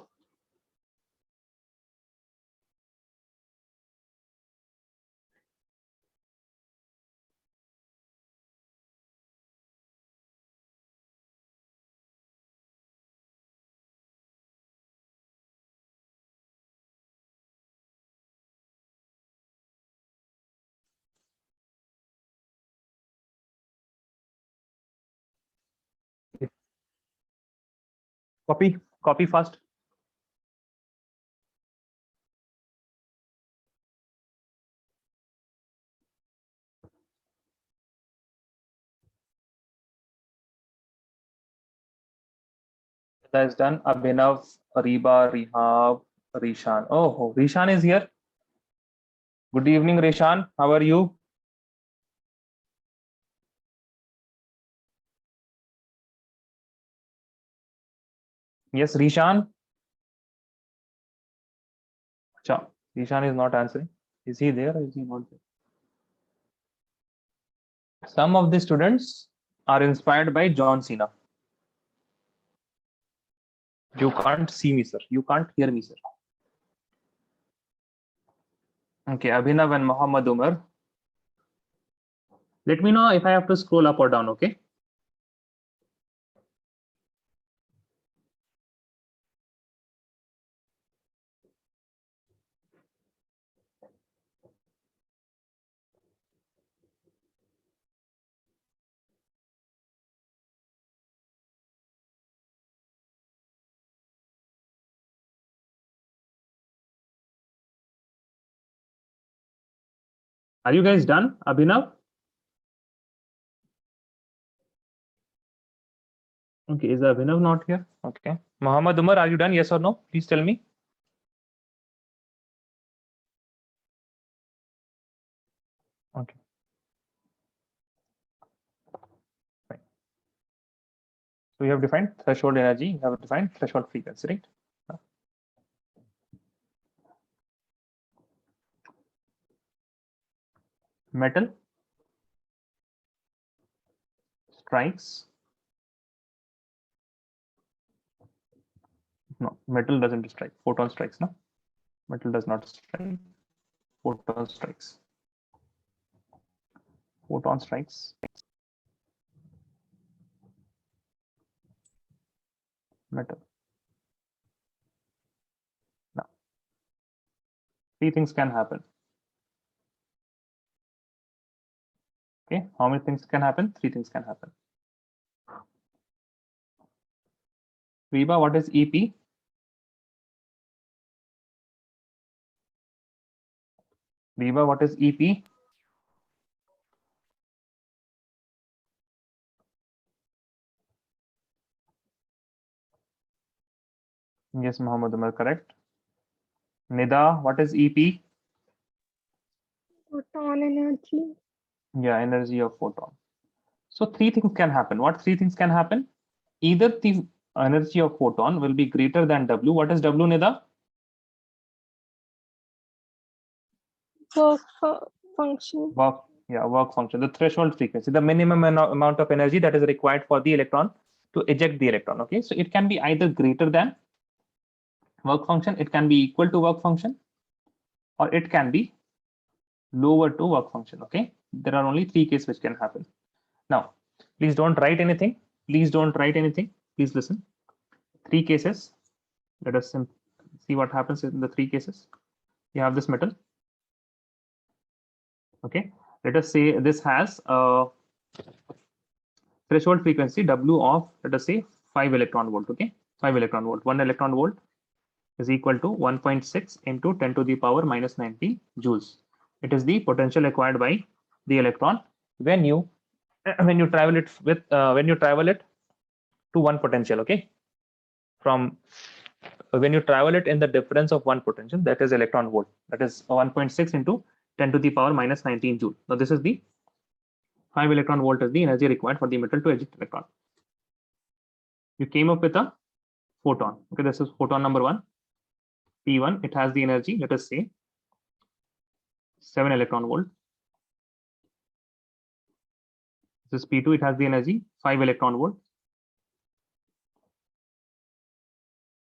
Speaker 2: Copy fast. That is done. Abhinav, Ariba, Rihab, Rishan. Oh, Rishan is here. Good evening, Rishan. How are you? Yes, Rishan. Acha, Rishan is not answering. Is he there or is he not there? Some of the students are inspired by John Cena. You can't see me, sir. You can't hear me, sir. Okay, Abhinav and Muhammad Umar. Let me know if I have to scroll up or down, okay? Are you guys done, Abhinav? Okay, is Abhinav not here? Okay. Muhammad Umar, are you done? Yes or no? Please tell me. Okay. Fine. So we have defined threshold energy, you have defined threshold frequency, right? Metal strikes. No, metal doesn't strike. Photon strikes, no? Metal does not strike. Photon strikes. Photon strikes. Metal. Now, three things can happen. Okay, how many things can happen? Three things can happen. Reba, what is EP? Reba, what is EP? Yes, Muhammad Umar, correct. Nida, what is EP?
Speaker 3: Photon energy.
Speaker 2: Yeah, energy of photon. So three things can happen. What three things can happen? Either the energy of photon will be greater than W. What is W, Nida?
Speaker 3: Work function.
Speaker 2: Work function, the threshold frequency, the minimum amount of energy that is required for the electron to eject the electron. Okay, so it can be either greater than work function, it can be equal to work function, or it can be lower to work function. Okay, there are only three cases which can happen. Now, please don't write anything. Please don't write anything. Please listen. Three cases. Let us see what happens in the three cases. You have this metal. Okay, let us say this has a threshold frequency W of, let us say, 5 electron volt. Okay, 5 electron volt. 1 electron volt is equal to 1.6 into 10 to the power minus 90 joules. It is the potential acquired by the electron when you travel it with to one potential. Okay, from when you travel it in the difference of one potential, that is electron volt. That is 1.6 into 10 to the power minus 19 joule. Now this is the 5 electron volt is the energy required for the metal to eject electron. You came up with a photon. Okay, this is photon number 1. P1, it has the energy, let us say 7 electron volt. This is P2, it has the energy 5 electron volt.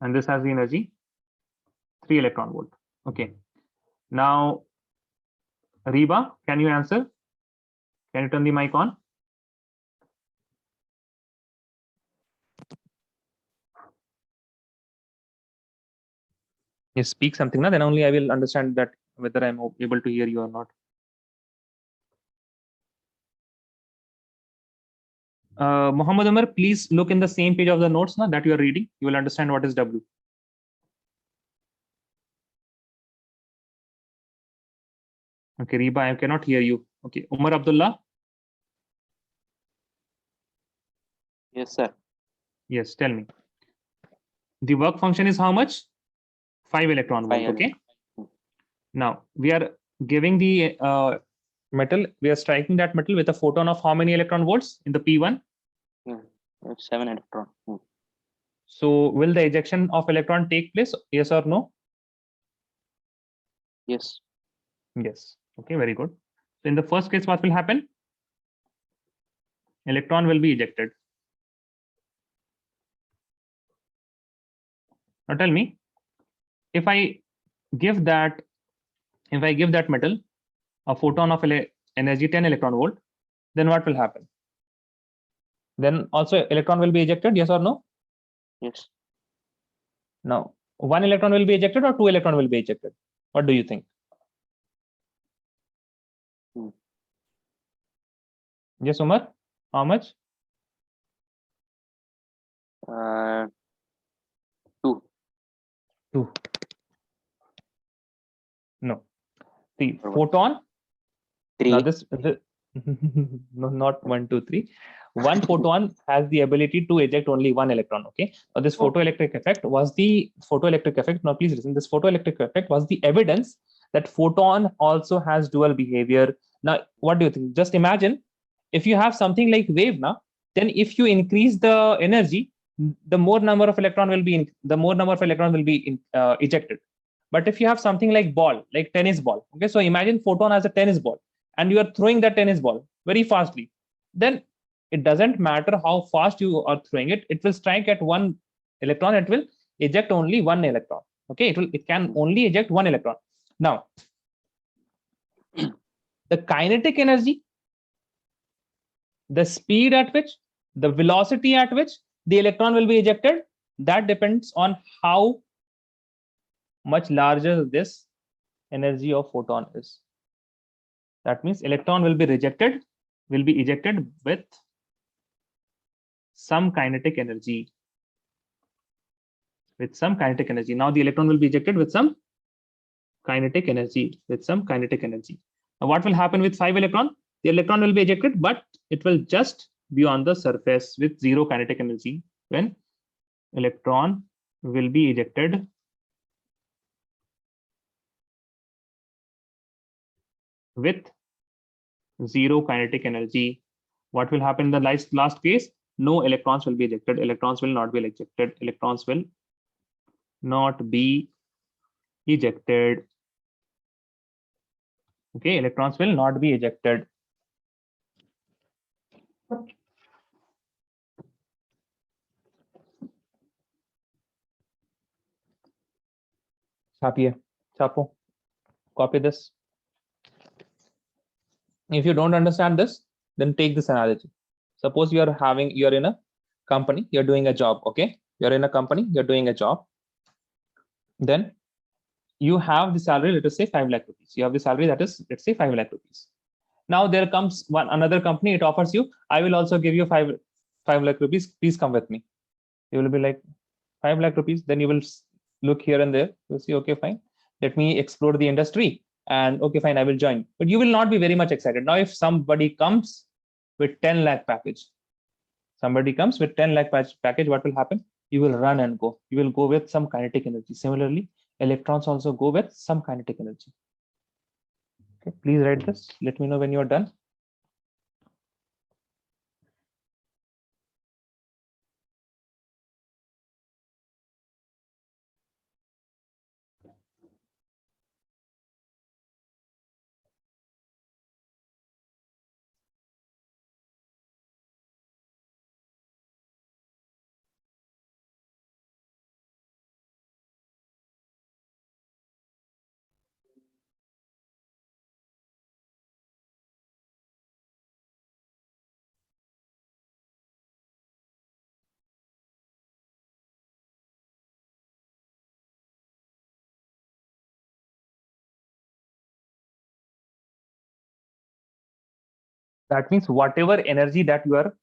Speaker 2: And this has the energy 3 electron volt. Okay. Now, Reba, can you answer? Can you turn the mic on? You speak something now, then only I will understand that whether I'm able to hear you or not. Muhammad Umar, please look in the same page of the notes now that you are reading. You will understand what is W. Okay, Reba, I cannot hear you. Okay, Umar Abdullah.
Speaker 6: Yes, sir.
Speaker 2: Yes, tell me. The work function is how much? 5 electron volt.
Speaker 6: 5
Speaker 2: Okay. Now we are giving the metal. We are striking that metal with a photon of how many electron volts in the P1?
Speaker 6: 7 electron.
Speaker 2: So will the ejection of electron take place? Yes or no?
Speaker 6: Yes.
Speaker 2: Yes. Okay, very good. So in the first case, what will happen? Electron will be ejected. Now tell me, if I give that metal a photon of energy 10 electron volt, then what will happen? Then also electron will be ejected, yes or no?
Speaker 6: Yes.
Speaker 2: Now, 1 electron will be ejected or 2 electron will be ejected? What do you think? Yes, Umar, how much?
Speaker 6: 2.
Speaker 2: 2. No. The
Speaker 6: Or what?
Speaker 2: photon.
Speaker 6: 3.
Speaker 2: Now this no, not 1, 2, 3. One photon has the ability to eject only 1 electron. Okay. Now this photoelectric effect was the photoelectric effect. Now please listen. This photoelectric effect was the evidence that photon also has dual behavior. Now, what do you think? Just imagine if you have something like wave now, then if you increase the energy, the more number of electron will be ejected. But if you have something like ball, like tennis ball, okay, so imagine photon as a tennis ball, and you are throwing that tennis ball very fastly, then it doesn't matter how fast you are throwing it, it will strike at 1 electron, it will eject only 1 electron. Okay, it can only eject 1 electron. Now, the kinetic energy, the speed at which, the velocity at which the electron will be ejected, that depends on how much larger this energy of photon is. That means electron will be ejected with some kinetic energy. Now the electron will be ejected with some kinetic energy. Now what will happen with 5 electron? The electron will be ejected, but it will just be on the surface with 0 kinetic energy when electron will be ejected with 0 kinetic energy. What will happen in the last case? No electrons will be ejected. Electrons will not be ejected. Okay, electrons will not be ejected. Chapo, copy this. If you don't understand this, then take this analogy. Suppose you're in a company, you're doing a job. Okay, you're in a company, you're doing a job. Then you have the salary, let us say 5 lakh rupees. You have the salary that is, let's say 5 lakh rupees. Now there comes another company, it offers you, I will also give you 5 lakh rupees, please come with me. You will be like, 5 lakh rupees, then you will look here and there, you'll see, okay, fine, let me explore the industry, and okay, fine, I will join. But you will not be very much excited. Now if somebody comes with 10 lakh package, package, what will happen? You will run and go. You will go with some kinetic energy. Similarly, electrons also go with some kinetic energy. Okay, please write this. Let me know when you are done. That means whatever energy the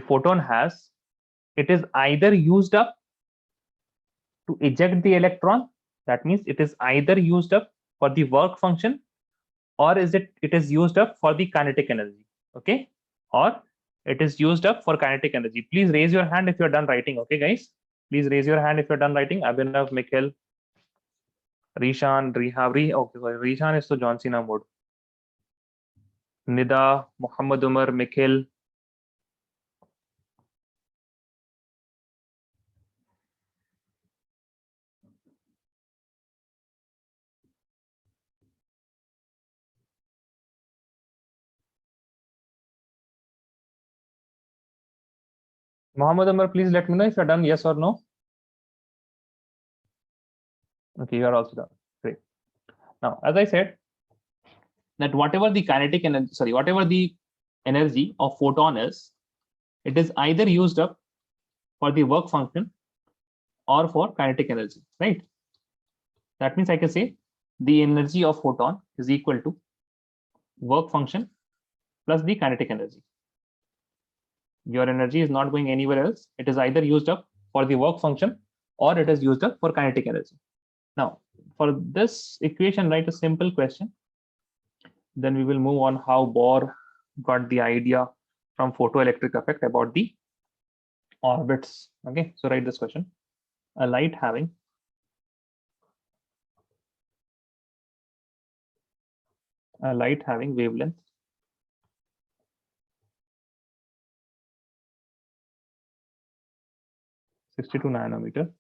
Speaker 2: photon has, it is either used up to eject the electron. That means it is either used up for the work function, or it is used up for the kinetic energy. Okay, or it is used up for kinetic energy. Please raise your hand if you're done writing. Okay, guys, please raise your hand if you're done writing. Abhinav, Mikhil, Rishan, okay, sorry, Rishan is to John Cena mode. Nida, Muhammad Umar, Mikhil. Muhammad Umar, please let me know if you're done, yes or no. Okay, you are also done. Great. Now, as I said, that whatever the kinetic energy, whatever the energy of photon is, it is either used up for the work function or for kinetic energy, right? That means I can say the energy of photon is equal to work function plus the kinetic energy. Your energy is not going anywhere else. It is either used up for the work function or it is used up for kinetic energy. Now, for this equation, write a simple question. Then we will move on how Bohr got the idea from photoelectric effect about the orbits. Okay, so write this question. A light having wavelength 62 nanometer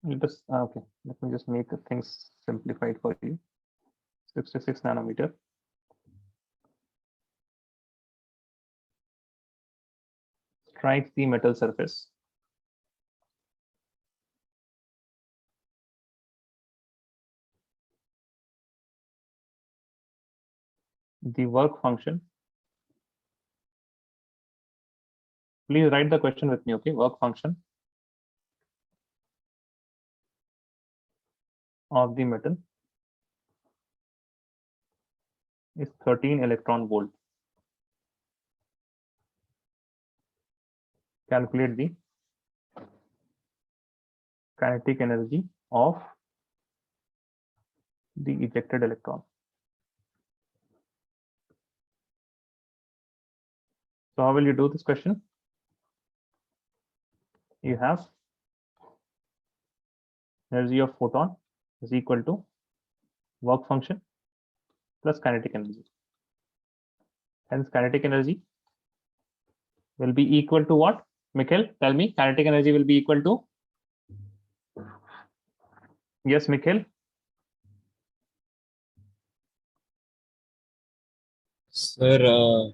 Speaker 2: okay, let me just make things simplified for you. 66 nanometer strikes the metal surface. The work function, please write the question with me. Okay, work function of the metal is 13 electron volt. Calculate the kinetic energy of the ejected electron. So how will you do this question? You have energy of photon is equal to work function plus kinetic energy. Hence kinetic energy will be equal to what? Mikhil, tell me, kinetic energy will be equal to? Yes, Mikhil.
Speaker 5: Sir,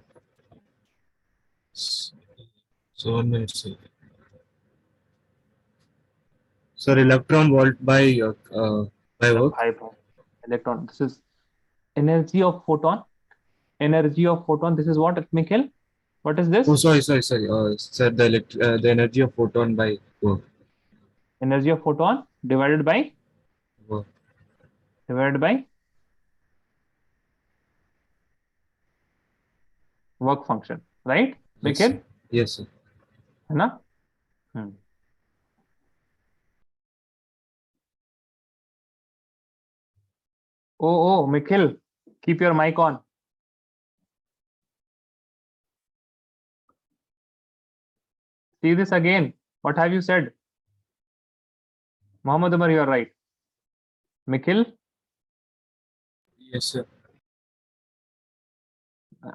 Speaker 5: so 1 minute, sir. Sir, electron volt by work.
Speaker 2: Electron. This is energy of photon. Energy of photon. This is what, Mikhil? What is this?
Speaker 5: Oh, sorry. Sir, the energy of photon by work.
Speaker 2: Energy of photon divided by
Speaker 5: Work.
Speaker 2: work function, right?
Speaker 5: Yes,
Speaker 2: Mikhil?
Speaker 5: sir. Yes, sir.
Speaker 2: है ना? Oh, Mikhil, keep your mic on. See this again. What have you said? Muhammad Umar, you are right. Nikhil,
Speaker 5: Yes, sir.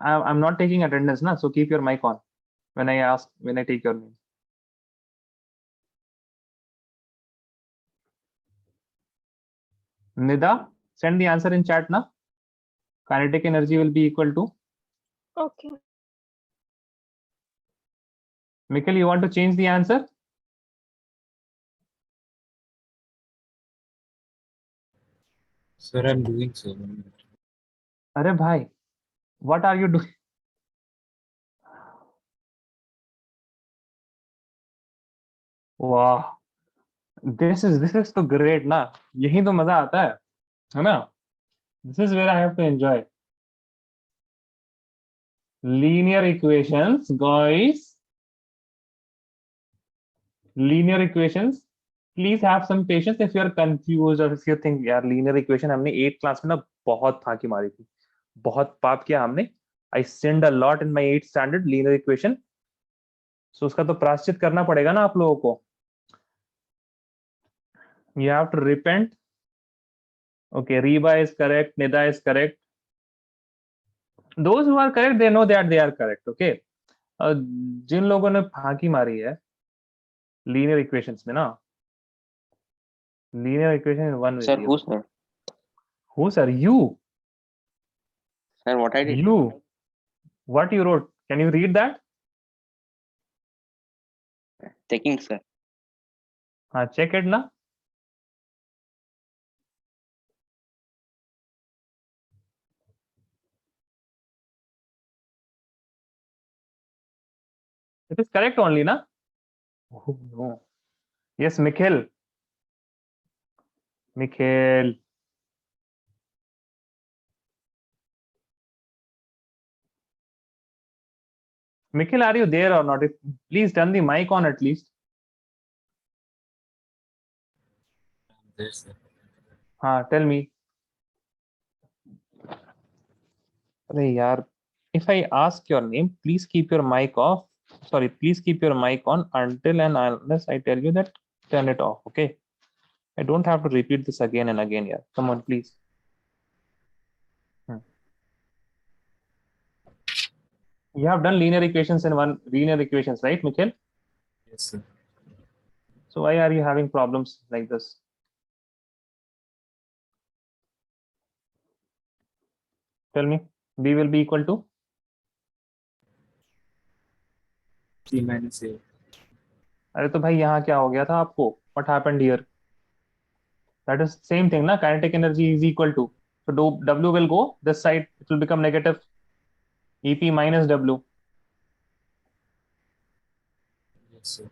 Speaker 2: I'm not taking attendance, na? So keep your mic on when I take your name. Nida, send the answer in chat, na? Kinetic energy will be equal to.
Speaker 3: Okay.
Speaker 2: Nikhil, you want to change the answer?
Speaker 5: Sir, I'm doing so.
Speaker 2: Arey bhai, what are you doing? Wow, this is so great, na? यही तो मजा आता है ना? This is where I have to enjoy. Linear equations, guys. Linear equations. Please have some patience if you are confused or if you think यार linear equation हमने 8th class में ना बहुत फांकी मारी थी, बहुत पाप किया हमने. I sinned a lot in my 8th standard linear equation. So उसका तो प्रायश्चित करना पड़ेगा ना आप लोगों को. You have to repent. Okay, Reba is correct. Nida is correct. Those who are correct, they know that they are correct. Okay. जिन लोगों ने फांकी मारी है linear equations में ना, linear equation in one way.
Speaker 6: Sir, who, sir?
Speaker 2: Who, sir? You.
Speaker 6: Sir, what I did?
Speaker 2: You. What you wrote? Can you read that?
Speaker 6: Checking, sir.
Speaker 2: Check it na. It is correct only na. Oh no. Yes, Mikhil. Mikhil. Mikhil, are you there or not? If, please turn the mic on at least.
Speaker 5: Yes, sir.
Speaker 2: Tell me. Arey yaar, if I ask your name, please keep your mic off. Sorry, please keep your mic on until and unless I tell you that turn it off. Okay. I don't have to repeat this again and again. Yeah. Come on, please. You have done linear equations in one linear equations, right, Mikhil?
Speaker 5: Yes, sir.
Speaker 2: So why are you having problems like this? Tell me. B will be equal to?
Speaker 5: C minus A.
Speaker 2: अरे तो भाई यहाँ क्या हो गया था आपको? What happened here? That is same thing, na? Kinetic energy is equal to. So W will go this side. It will become negative. EP minus W.
Speaker 5: Yes, sir.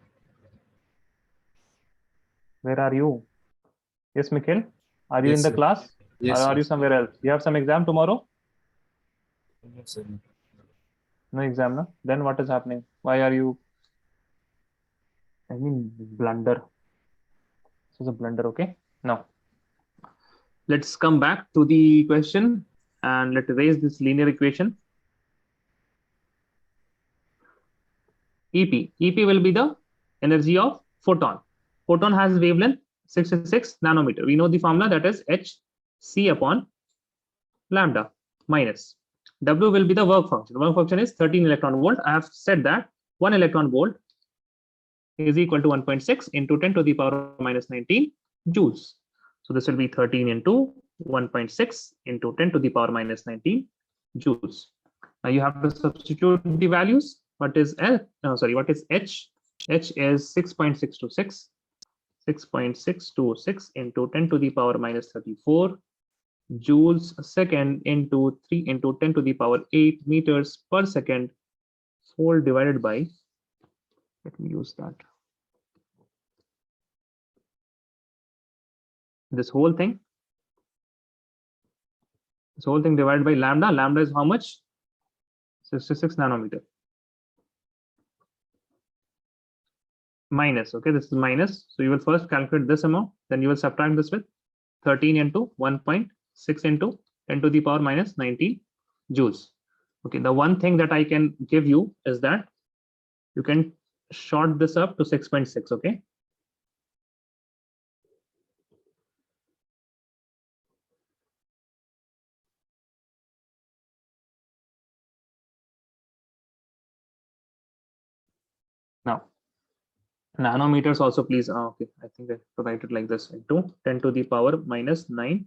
Speaker 2: Where are you? Yes, Mikhil. Are you
Speaker 5: Yes,
Speaker 2: in the
Speaker 5: sir.
Speaker 2: class?
Speaker 5: Yes,
Speaker 2: Or are
Speaker 5: sir.
Speaker 2: you somewhere else? You have some exam tomorrow?
Speaker 5: No, sir.
Speaker 2: No exam, na? Then what is happening? Why are you? I mean, blunder. This is a blunder, okay? Now, let's come back to the question and let's raise this linear equation. EP. EP will be the energy of photon. Photon has wavelength 66 nanometer. We know the formula, that is hc upon lambda minus. W will be the work function. Work function is 13 electron volt. I have said that 1 electron volt is equal to 1.6 into 10 to the power minus 19 joules. So this will be 13 into 1.6 into 10 to the power minus 19 joules. Now you have to substitute the values. What is L? What is H? H is 6.626. 6.626 into 10 to the power minus 34 joules a second into 3 into 10 to the power 8 meters per second, whole divided by, let me use that. This whole thing divided by lambda. Lambda is how much? 66 nanometer. Minus, okay, this is minus. So you will first calculate this amount, then you will subtract this with 13 into 1.6 into 10 to the power minus 19 joules. Okay, the one thing that I can give you is that you can short this up to 6.6. Okay. Now, nanometers also, please. Okay, I think I have to write it like this: into 10 to the power minus 9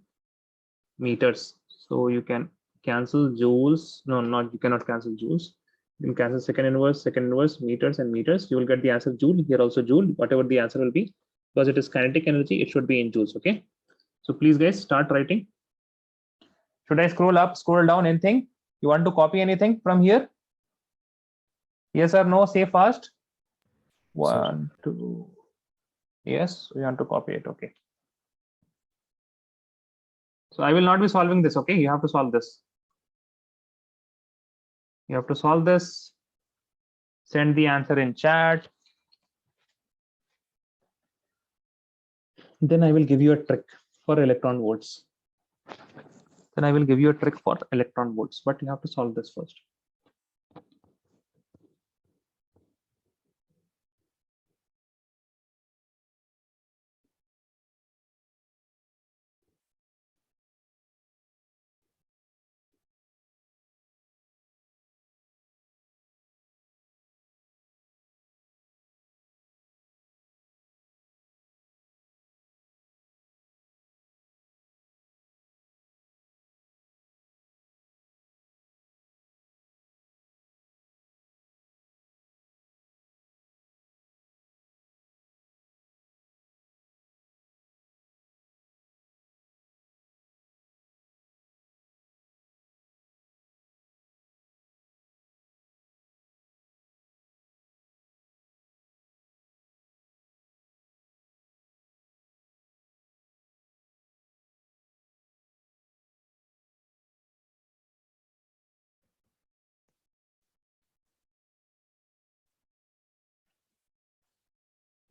Speaker 2: meters. So you can cancel joules. No, not you cannot cancel joules. You can cancel second inverse, meters and meters. You will get the answer joule. Here also joule. Whatever the answer will be, because it is kinetic energy, it should be in joules. Okay. So please, guys, start writing. Should I scroll up, scroll down? Anything? You want to copy anything from here? Yes or no? Say fast. 1, 2. Yes, we want to copy it. Okay. So I will not be solving this. Okay, you have to solve this. You have to solve this. Send the answer in chat. Then I will give you a trick for electron volts. Then I will give you a trick for electron volts, but you have to solve this first.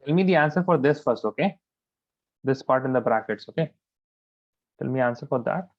Speaker 2: Tell me the answer for this first, okay? This part in the brackets, okay? Tell me answer for that.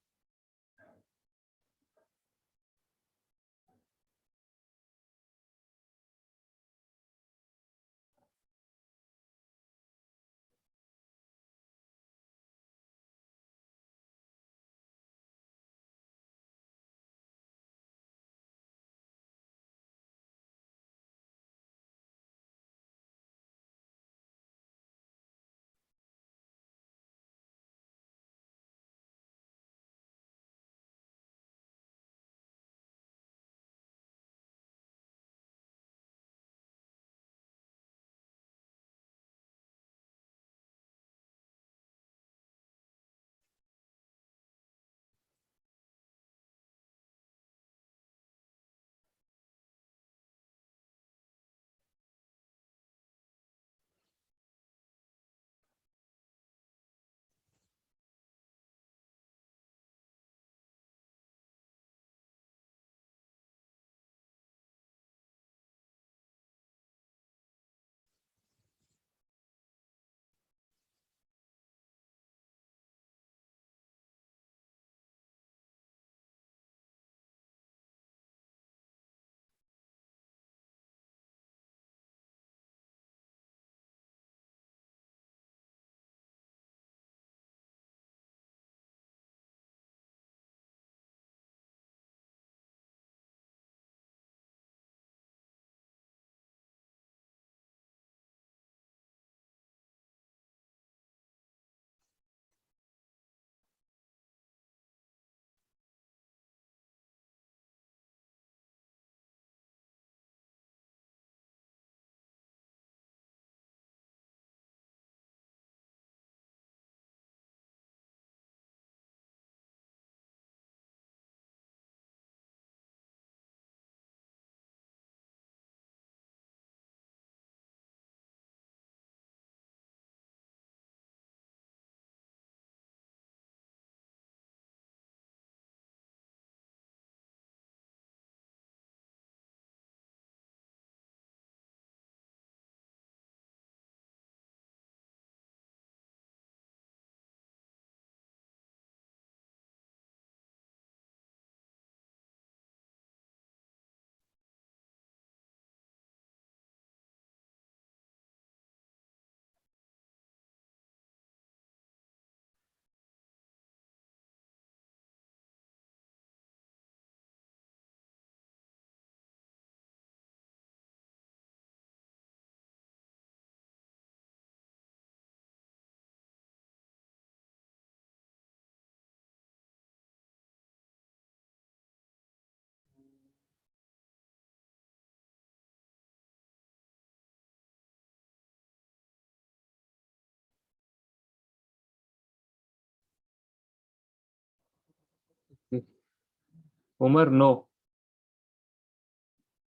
Speaker 2: Umar, no.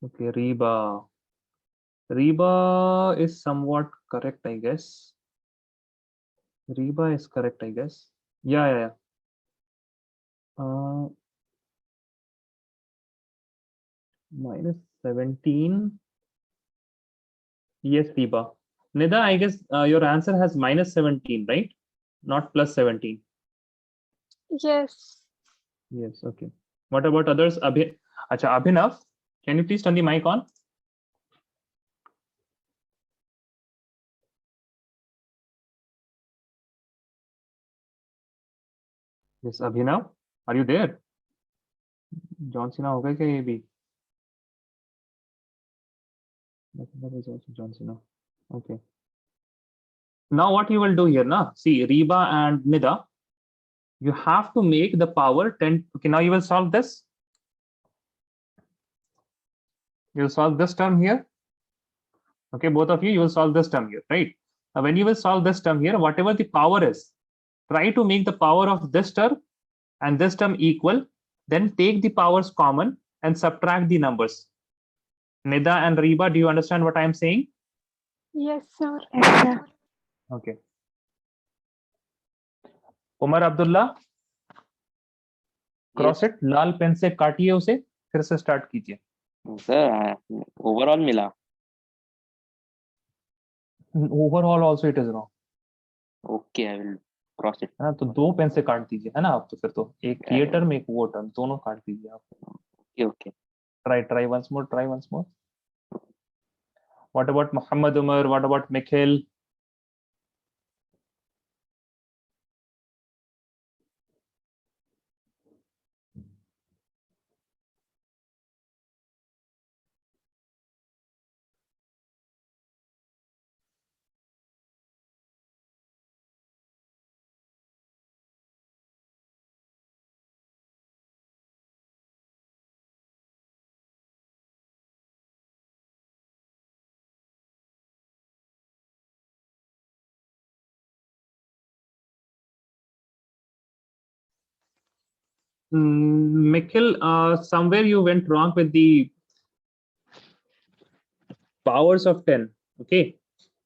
Speaker 2: Okay, Reba. Reba is somewhat correct, I guess. Reba is correct, I guess. Yeah. Minus 17. Yes, Reba. Nida, I guess your answer has minus 17, right? Not plus 17.
Speaker 3: Yes.
Speaker 2: Yes, okay. What about others? Acha, Abhinav, can you please turn the mic on? Yes, Abhinav, are you there? John Cena हो गया क्या ये भी? That is also John Cena. Okay. Now what you will do here, na? See, Reba and Nida, you have to make the power 10. Okay, now you will solve this. You will solve this term here. Okay, both of you, you will solve this term here, right? Now, when you will solve this term here, whatever the power is, try to make the power of this term and this term equal, then take the powers common and subtract the numbers. Nida and Reba, do you understand what I am saying?
Speaker 3: Yes, sir.
Speaker 7: Yes, sir.
Speaker 2: Okay. Umar Abdullah, cross it, लाल pen से काटिए उसे, फिर से start कीजिए.
Speaker 6: Sir overall मिला.
Speaker 2: Overall also it is wrong.
Speaker 6: Okay, I will cross it.
Speaker 2: है ना, तो दो पेन से काट दीजिए, है ना आप, तो फिर तो एक ये टर्म एक वो टर्म दोनों काट दीजिए आप.
Speaker 6: Okay okay.
Speaker 2: Try once more. What about Mohammad Umar, what about Mikhil? Mikhil, somewhere you went wrong with the powers of 10. Okay,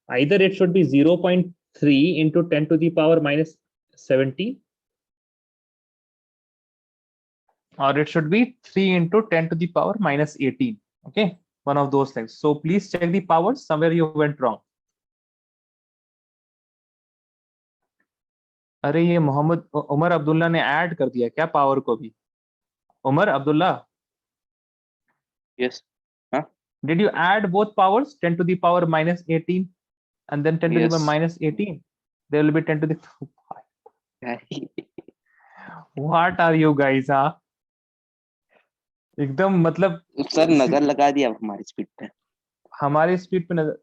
Speaker 2: either it should be 0.3 into 10 to the power minus 70, or it should be 3 into 10 to the power minus 18. Okay, one of those things. So please check the powers. Somewhere you went wrong. अरे ये मोहम्मद उमर अब्दुल्ला ने add कर दिया क्या power को भी? Omar Abdullah,
Speaker 6: yes.
Speaker 2: did you add both powers, 10 to the power minus 18 and then 10 to the power
Speaker 6: Yes.
Speaker 2: minus 18? There will be 10 to the what are you guys, huh? एकदम मतलब
Speaker 6: सर नजर लगा दिया हमारी स्पीड पे.
Speaker 2: हमारी स्पीड पे नजर.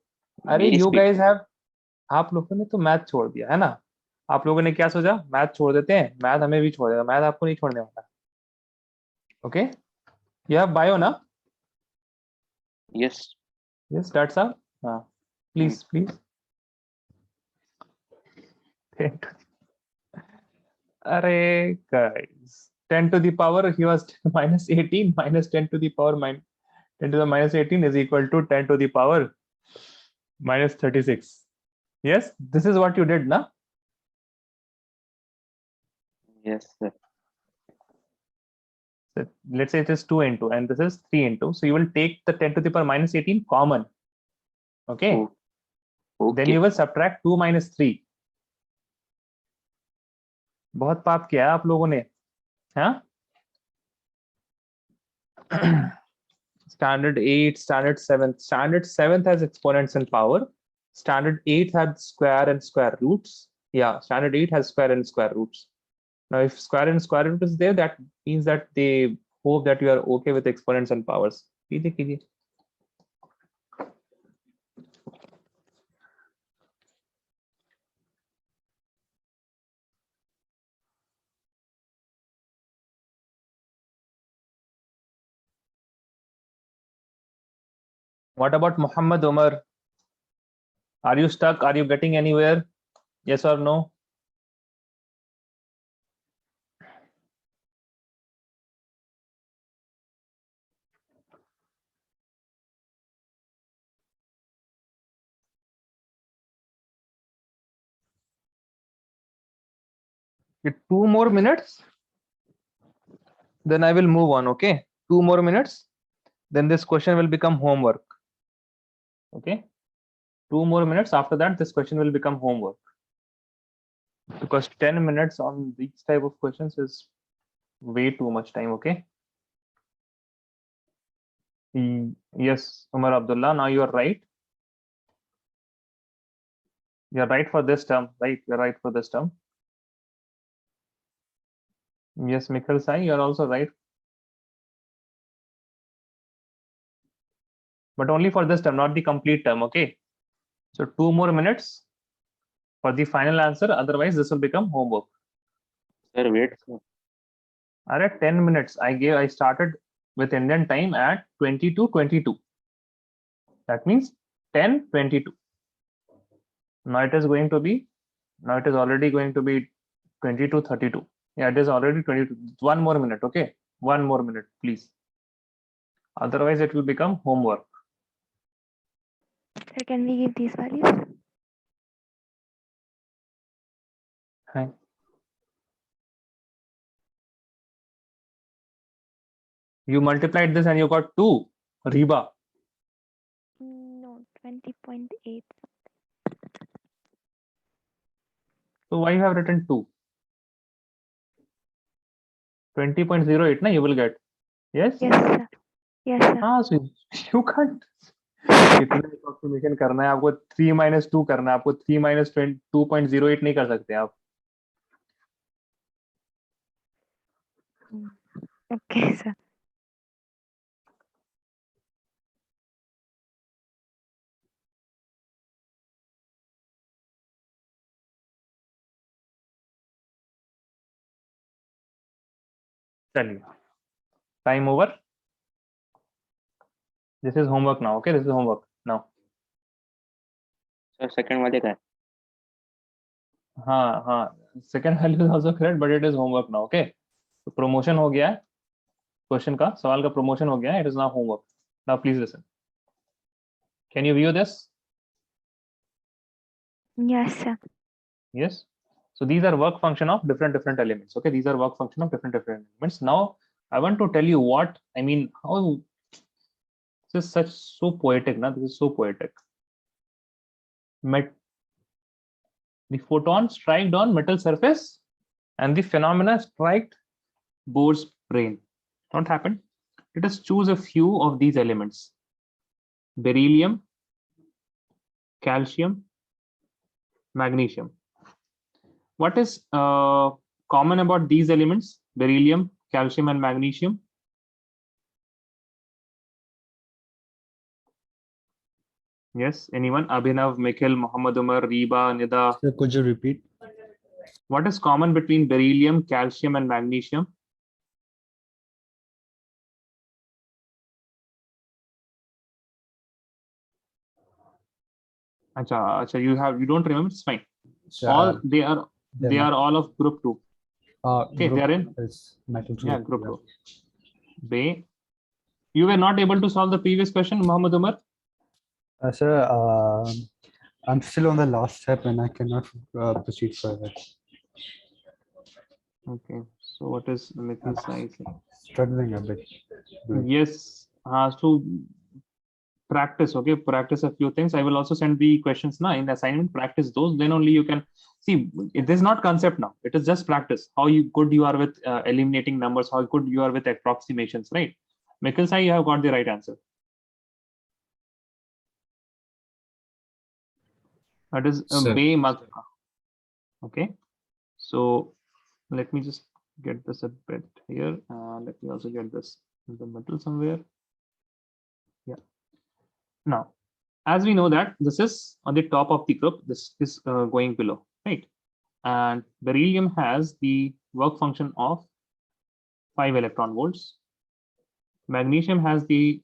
Speaker 2: अरे
Speaker 6: मेरी
Speaker 2: यू
Speaker 6: speed
Speaker 2: गाइस हैव, आप लोगों ने तो मैथ छोड़ दिया है ना. आप लोगों ने क्या सोचा, मैथ छोड़ देते हैं, मैथ हमें भी छोड़ देगा, मैथ आपको नहीं छोड़ने वाला. ओके, यू हैव बायो ना?
Speaker 6: Yes.
Speaker 2: Yes, that's all. Please. Array guys, 10 to the power, he was minus 18 minus 10 to the power 10 to the minus 18 is equal to 10 to the power minus 36. Yes, this is what you did, na?
Speaker 6: Yes, sir.
Speaker 2: So let's say it is 2 into and this is 3 into. So you will take the 10 to the power minus 18 common. Okay.
Speaker 6: Okay.
Speaker 2: Then you will subtract 2 minus 3. बहुत पाप किया है आप लोगों ने, हाँ? Standard 8, standard 7. Standard 7th has exponents and power. Standard 8 has square and square roots. Yeah, standard 8 has square and square roots. Now, if square and square root is there, that means that they hope that you are okay with exponents and powers. कीजिए. What about Muhammad Umar? Are you stuck? Are you getting anywhere? Yes or no? Okay, 2 more minutes. Then I will move on. Okay, 2 more minutes. Then this question will become homework. Okay, 2 more minutes. After that, this question will become homework. Because 10 minutes on these type of questions is way too much time. Okay. Yes, Umar Abdullah. Now you are right. You're right for this term, right? You're right for this term. Yes, Mikhil Sai, you're also right. But only for this term, not the complete term, okay? So 2 more minutes for the final answer. Otherwise, this will become homework.
Speaker 6: Sir, wait. Sir.
Speaker 2: All right, 10 minutes. I started with Indian time at 22:22. That means 10:22. Now it is going to be, now it is already going to be 22:32. Yeah, it is already 22. 1 more minute, okay? 1 more minute, please. Otherwise, it will become homework.
Speaker 7: Sir, can we give these values?
Speaker 2: Hi. You multiplied this and you got 2. Reba.
Speaker 7: No, 20.8.
Speaker 2: So why you have written 2? 20.08 na you will get. Yes?
Speaker 7: Yes, sir. Yes, sir.
Speaker 2: हाँ, so you can't. कितना approximation करना है आपको 3 minus 2 करना है आपको 3 minus 2.08 नहीं कर सकते आप.
Speaker 7: Okay, sir.
Speaker 2: चलिए. Time over. This is homework now. Okay, this is homework now.
Speaker 6: Sir, second वाले का है.
Speaker 2: हाँ हाँ. Second value is also correct, but it is homework now. Okay. तो promotion हो गया है. Question का सवाल का promotion हो गया है. It is now homework. Now please listen. Can you view this?
Speaker 7: Yes, sir.
Speaker 2: Yes. So these are work function of different elements. Okay, these are work function of different elements. Now I want to tell you what I mean. How this is so poetic, na? This is so poetic. The photon striked on metal surface, and the phenomena striked Bohr's brain. What happened? Let us choose a few of these elements: beryllium, calcium, magnesium. What is common about these elements, beryllium, calcium, and magnesium? Yes, anyone? Abhinav, Mikhil, Muhammad Umar, Reba, Nida.
Speaker 1: Sir, could you repeat?
Speaker 2: What is common between beryllium, calcium, and magnesium? Acha, you don't remember? It's fine.
Speaker 1: Sir,
Speaker 2: All they are all of group 2. Okay,
Speaker 1: group
Speaker 2: they are in.
Speaker 1: is metal
Speaker 2: Yeah,
Speaker 1: group.
Speaker 2: group 2. You were not able to solve the previous question, Muhammad Umar.
Speaker 1: Sir, I'm still on the last step and I cannot proceed further.
Speaker 2: Okay, so what is Mikhil Sai?
Speaker 1: Struggling a bit.
Speaker 2: Yes. So practice. Okay, practice a few things. I will also send the questions now in the assignment. Practice those. Then only you can see. It is not concept now. It is just practice. How good you are with eliminating numbers. How good you are with approximations. Right. Mikhil Sai, you have got the right answer. That is Bay Magka. Okay. So let me just get this a bit here. Let me also get this in the middle somewhere. Yeah. Now, as we know that this is on the top of the group, this is going below, right? And beryllium has the work function of 5 electron volts. Magnesium has the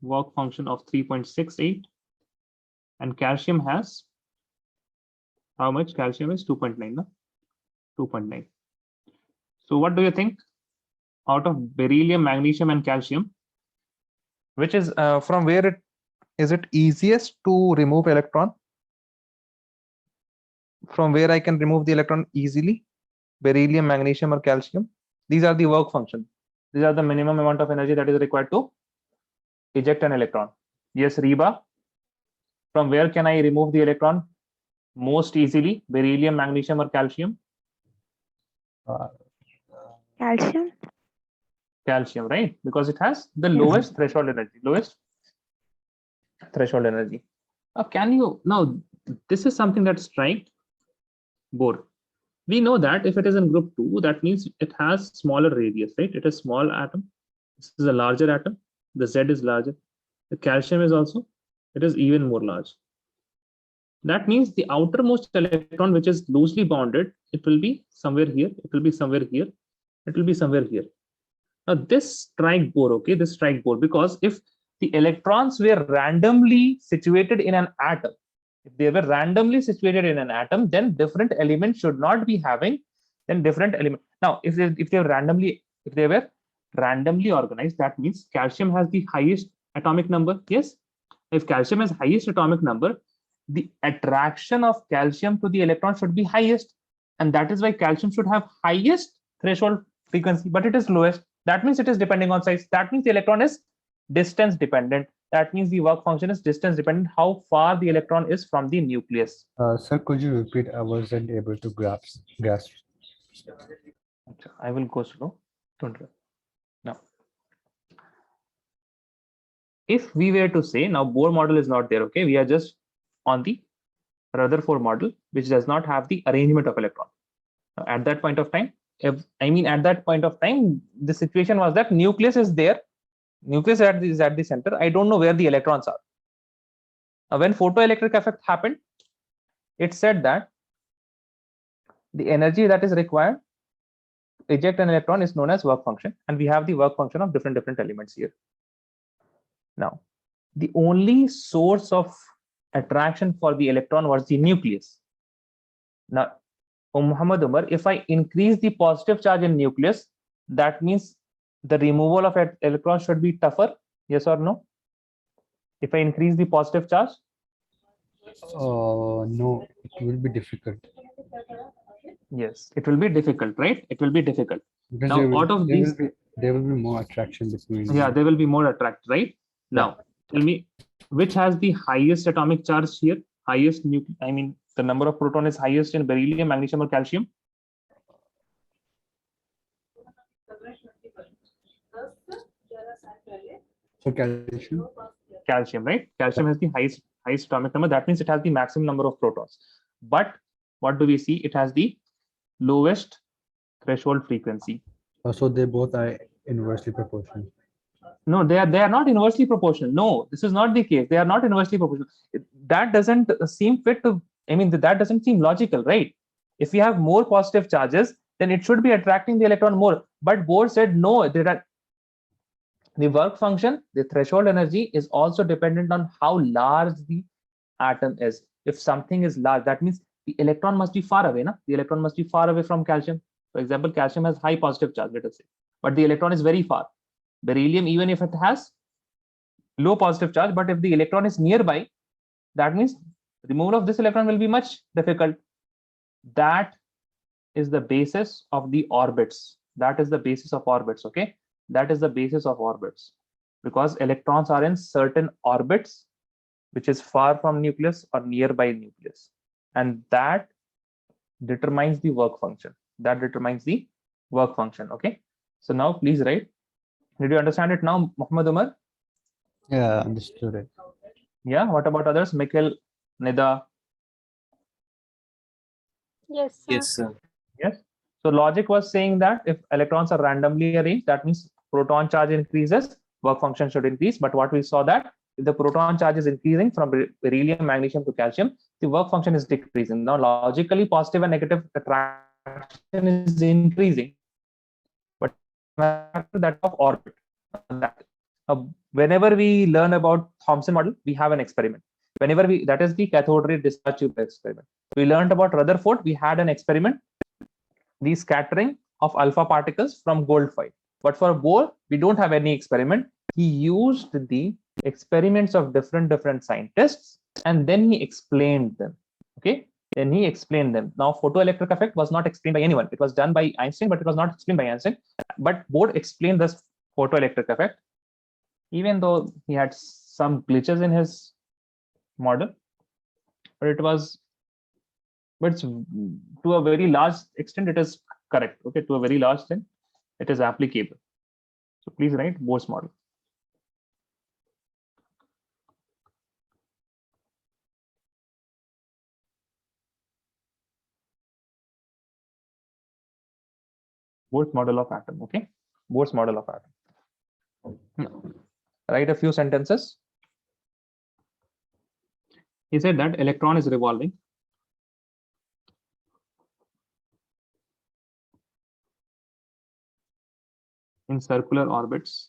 Speaker 2: work function of 3.68, and calcium has how much? Calcium is 2.9, no? 2.9. So what do you think? Out of beryllium, magnesium, and calcium, which is from where it is it easiest to remove electron? From where I can remove the electron easily? beryllium, magnesium, or calcium. These are the work function. These are the minimum amount of energy that is required to eject an electron. Yes, Reba. From where can I remove the electron most easily? Beryllium, magnesium, or calcium?
Speaker 7: Calcium.
Speaker 2: Calcium, right? Because it has the lowest threshold energy. Lowest threshold energy. Can you now? This is something that strikes Bohr. We know that if it is in group 2, that means it has smaller radius, right? It is small atom. This is a larger atom. The Z is larger. The calcium is also, it is even more large. That means the outermost electron, which is loosely bounded, it will be somewhere here. It will be somewhere here. It will be somewhere here. Now this strike Bohr, okay? This strike Bohr, because if the electrons were randomly situated in an atom, if they were randomly situated in an atom, then different elements should not be having then different element. Now, if they were randomly organized, that means calcium has the highest atomic number. Yes, if calcium has highest atomic number, the attraction of calcium to the electron should be highest, and that is why calcium should have highest threshold frequency, but it is lowest. That means it is depending on size. That means the electron is distance dependent. That means the work function is distance dependent, how far the electron is from the nucleus.
Speaker 1: Sir, could you repeat? I wasn't able to grasp.
Speaker 2: I will go slow. Don't worry. Now, if we were to say, now Bohr model is not there, okay? We are just on the Rutherford model, which does not have the arrangement of electron. Now, at that point of time, the situation was that nucleus is there. Nucleus is at the center. I don't know where the electrons are. Now, when photoelectric effect happened, it said that the energy that is required to eject an electron is known as work function, and we have the work function of different elements here. Now, the only source of attraction for the electron was the nucleus. Now, Muhammad Umar, if I increase the positive charge in nucleus, that means the removal of electrons should be tougher. Yes or no? If I increase the positive charge?
Speaker 1: No, it will be difficult.
Speaker 2: Yes, it will be difficult, right? It will be difficult.
Speaker 1: Because
Speaker 2: Now, out of these,
Speaker 1: there will be more attraction between.
Speaker 2: yeah, they will be more attract, right? Now, tell me, which has the highest atomic charge here? Highest the number of proton is highest in beryllium, magnesium, or calcium?
Speaker 1: So calcium.
Speaker 2: Calcium, right? Calcium has the highest atomic number. That means it has the maximum number of protons. But what do we see? It has the lowest threshold frequency.
Speaker 1: So they both are inversely proportional.
Speaker 2: No, they are not inversely proportional. No, this is not the case. They are not inversely proportional. That doesn't seem fit to. That doesn't seem logical, right? If we have more positive charges, then it should be attracting the electron more. But Bohr said no. The work function, the threshold energy, is also dependent on how large the atom is. If something is large, that means the electron must be far away. The electron must be far away from calcium. For example, calcium has high positive charge, let us say, but the electron is very far. Beryllium, even if it has low positive charge, but if the electron is nearby, that means removal of this electron will be much difficult. That is the basis of the orbits. That is the basis of orbits, okay? That is the basis of orbits, because electrons are in certain orbits, which is far from nucleus or nearby nucleus. And that determines the work function. That determines the work function, okay? So now please write. Did you understand it now, Muhammad Umar?
Speaker 1: Yeah, understood it.
Speaker 2: Yeah, what about others? Mikhail, Nida?
Speaker 3: Yes, sir.
Speaker 5: Yes, sir.
Speaker 2: Yes. So logic was saying that if electrons are randomly arranged, that means proton charge increases, work function should increase. But what we saw that if the proton charge is increasing from beryllium, magnesium to calcium, the work function is decreasing. Now, logically, positive and negative attraction is increasing, but that of orbit. Whenever we learn about Thomson model, we have an experiment. That is the cathode ray discharge tube experiment. We learned about Rutherford. We had an experiment, the scattering of alpha particles from gold foil. But for Bohr, we don't have any experiment. He used the experiments of different scientists, and then he explained them. Okay, Then he explained them. Now, photoelectric effect was not explained by anyone. It was done by Einstein, but it was not explained by Einstein. But Bode explained this photoelectric effect, even though he had some glitches in his model, but it's to a very large extent, it is correct. Okay, to a very large extent, it is applicable. So please write Bode's model. Bode's model of atom. Okay, Bode's model of atom. Now, write a few sentences. He said that electron is revolving in circular orbits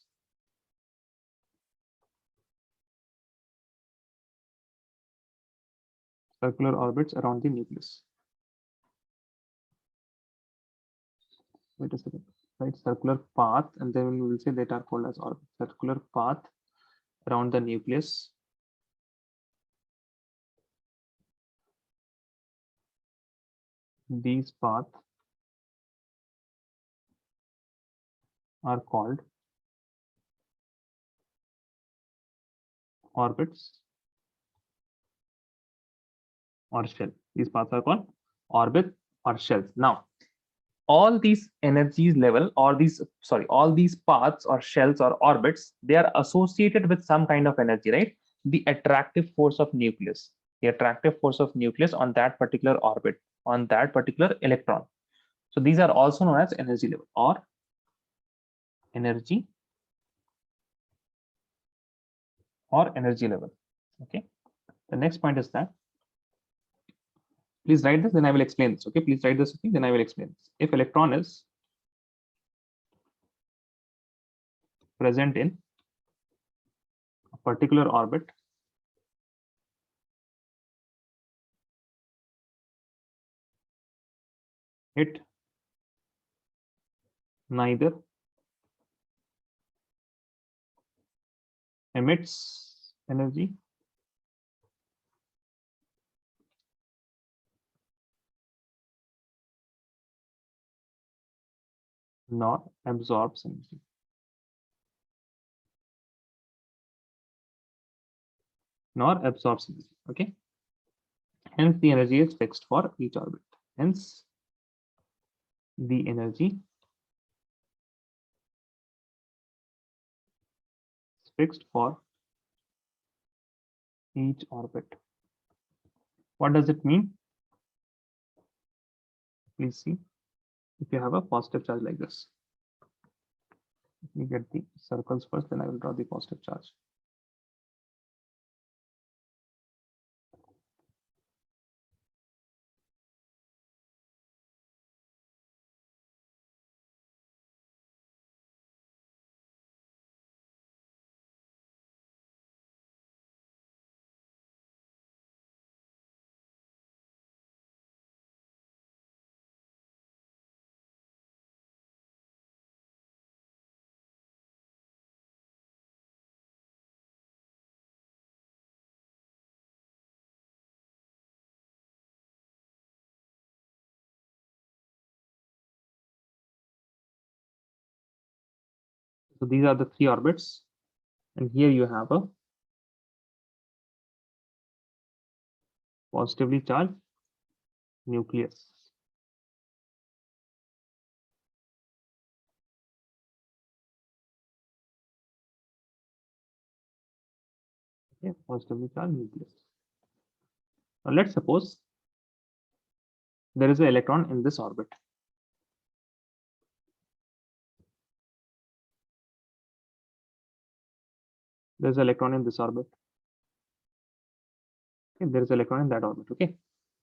Speaker 2: around the nucleus. Wait a second, right? Circular path, and then we will say that are called as orbit. Circular path around the nucleus these paths are called orbits or shell. These paths are called orbit or shells. Now, all these energies level, all these paths or shells or orbits, they are associated with some kind of energy, right? The attractive force of nucleus, on that particular orbit, on that particular electron. So these are also known as energy level or energy level. Okay. The next point is that, please write this, then I will explain this. Okay, please write this, okay, then I will explain this. If electron is present in a particular orbit, it neither emits energy nor absorbs energy. Okay. Hence, the energy is fixed for each orbit. Hence, the energy is fixed for each orbit. What does it mean? Please see. If you have a positive charge like this, let me get the circles first, then I will draw the positive charge. So these are the three orbits, and here you have a positively charged nucleus. Okay, positively charged nucleus. Now let's suppose there is an electron in this orbit. There's an electron in this orbit. Okay, there is an electron in that orbit. Okay.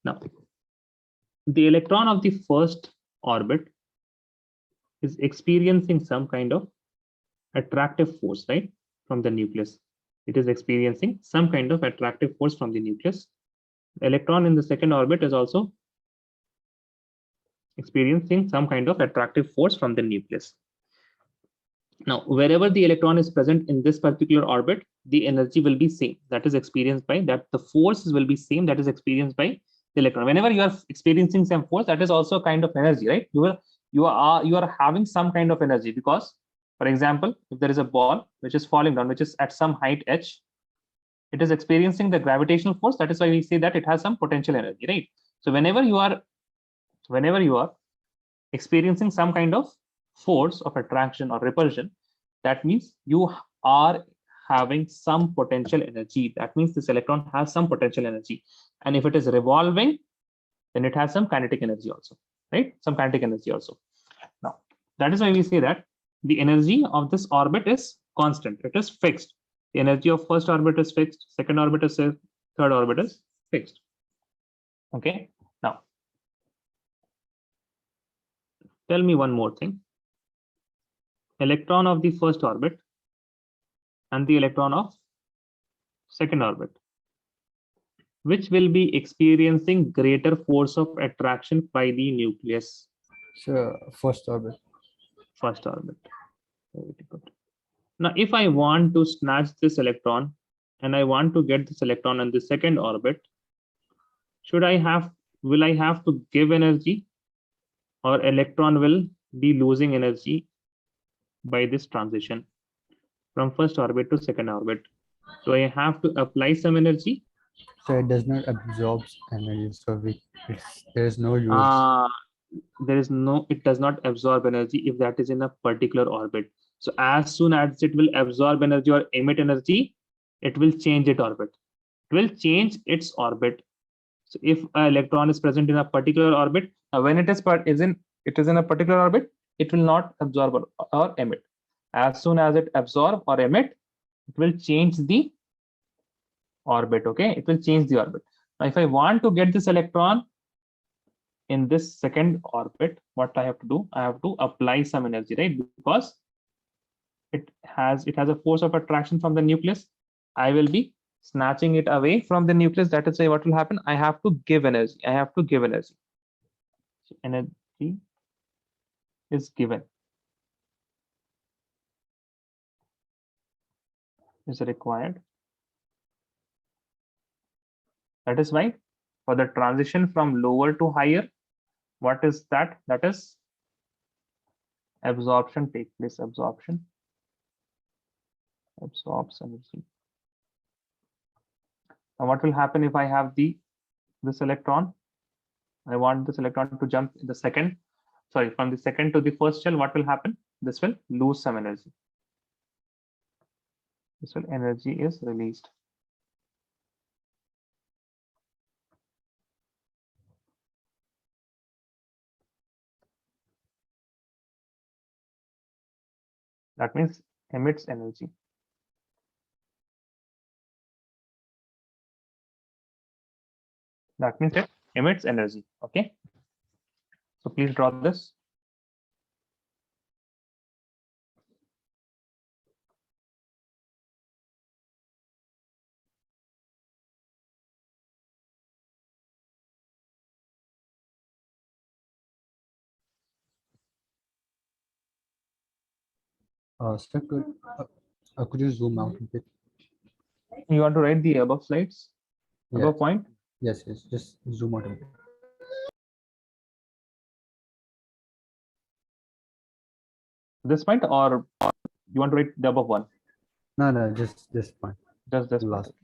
Speaker 2: Now, the electron of the first orbit is experiencing some kind of attractive force, right, from the nucleus. It is experiencing some kind of attractive force from the nucleus. The electron in the second orbit is also experiencing some kind of attractive force from the nucleus. Now, wherever the electron is present in this particular orbit, the energy will be same. That is experienced by that. The forces will be same. That is experienced by the electron. Whenever you are experiencing some force, that is also a kind of energy, right? You are having some kind of energy, because, for example, if there is a ball which is falling down, which is at some height h, it is experiencing the gravitational force. That is why we say that it has some potential energy, right? So whenever you are experiencing some kind of force of attraction or repulsion, that means you are having some potential energy. That means this electron has some potential energy. And if it is revolving, then it has some kinetic energy also, right? Some kinetic energy also. Now, that is why we say that the energy of this orbit is constant. It is fixed. The energy of first orbit is fixed, second orbit is fixed, third orbit is fixed. Okay. Now, tell me one more thing. Electron of the first orbit and the electron of second orbit, which will be experiencing greater force of attraction by the nucleus?
Speaker 1: So first orbit.
Speaker 2: First orbit. Very good. Now, if I want to snatch this electron and I want to get this electron in the second orbit, will I have to give energy, or electron will be losing energy by this transition from first orbit to second orbit? Do I have to apply some energy?
Speaker 1: So it does not absorb energy. So there is no use.
Speaker 2: It does not absorb energy if that is in a particular orbit. So as soon as it will absorb energy or emit energy, it will change its orbit. It will change its orbit. So if an electron is present in a particular orbit, when it is in a particular orbit, it will not absorb or emit. As soon as it absorb or emit, it will change the orbit. Okay, it will change the orbit. Now, if I want to get this electron in this second orbit, what I have to do? I have to apply some energy, right? Because it has a force of attraction from the nucleus. I will be snatching it away from the nucleus. That is why what will happen? I have to give energy. So energy is given. Is required. That is why for the transition from lower to higher, what is that? That is absorption take place. Absorption absorbs energy. Now, what will happen if I have this electron? I want this electron to jump in the second. Sorry, from the second to the first shell. What will happen? This will lose some energy. Energy is released. That means emits energy. That means it emits energy. Okay. So please draw this.
Speaker 1: So could you zoom out a bit?
Speaker 2: You want to write the above slides? Above
Speaker 1: Yes.
Speaker 2: point?
Speaker 1: Yes. Just zoom out a bit.
Speaker 2: This point, or you want to write the above one?
Speaker 1: No, just this point.
Speaker 2: Just this
Speaker 1: Last.
Speaker 2: point.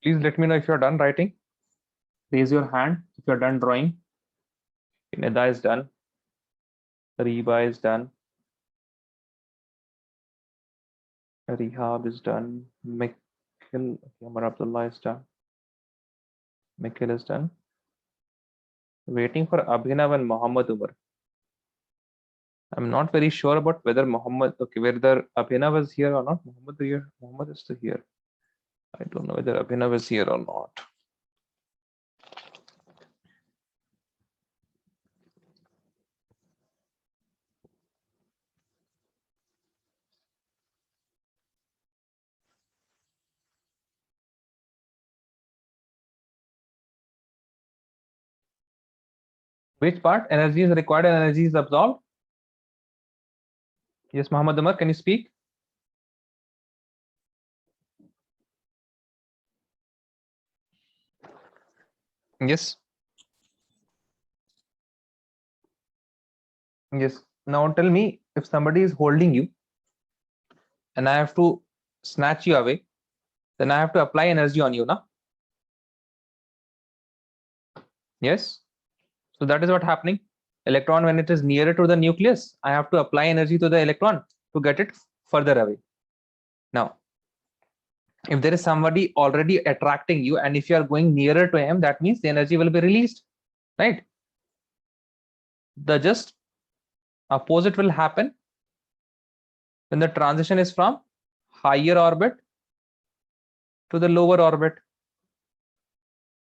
Speaker 2: Please let me know if you're done writing. Raise your hand if you're done drawing. Nida is done. Reba is done. Rehab is done. Michael Amar Abdullah is done. Mikhail is done. Waiting for Abhinav and Muhammad Umar. I'm not very sure about whether whether Abhinav is here or not. Muhammad is still here. I don't know whether Abhinav is here or not. Which part? Energy is required and energy is absorbed? Yes, Muhammad Umar, can you speak? Yes. Yes. Now tell me, if somebody is holding you and I have to snatch you away, then I have to apply energy on you, na? Yes. So that is what happening. Electron, when it is nearer to the nucleus, I have to apply energy to the electron to get it further away. Now, if there is somebody already attracting you, and if you are going nearer to him, that means the energy will be released, right? The just opposite will happen when the transition is from higher orbit to the lower orbit.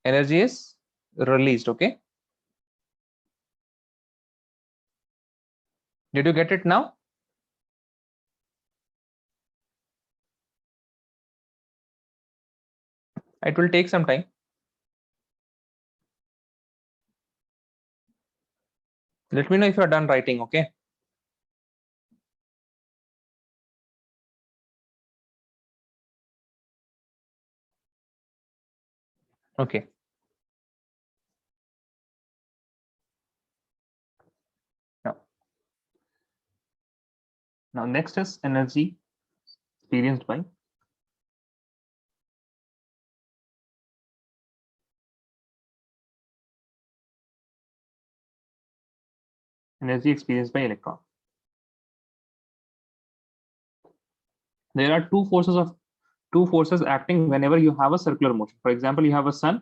Speaker 2: Energy is released, okay? Did you get it now? It will take some time. Let me know if you are done writing, okay? Okay. Now next is energy experienced by electron. There are two forces acting whenever you have a circular motion. For example, you have a sun,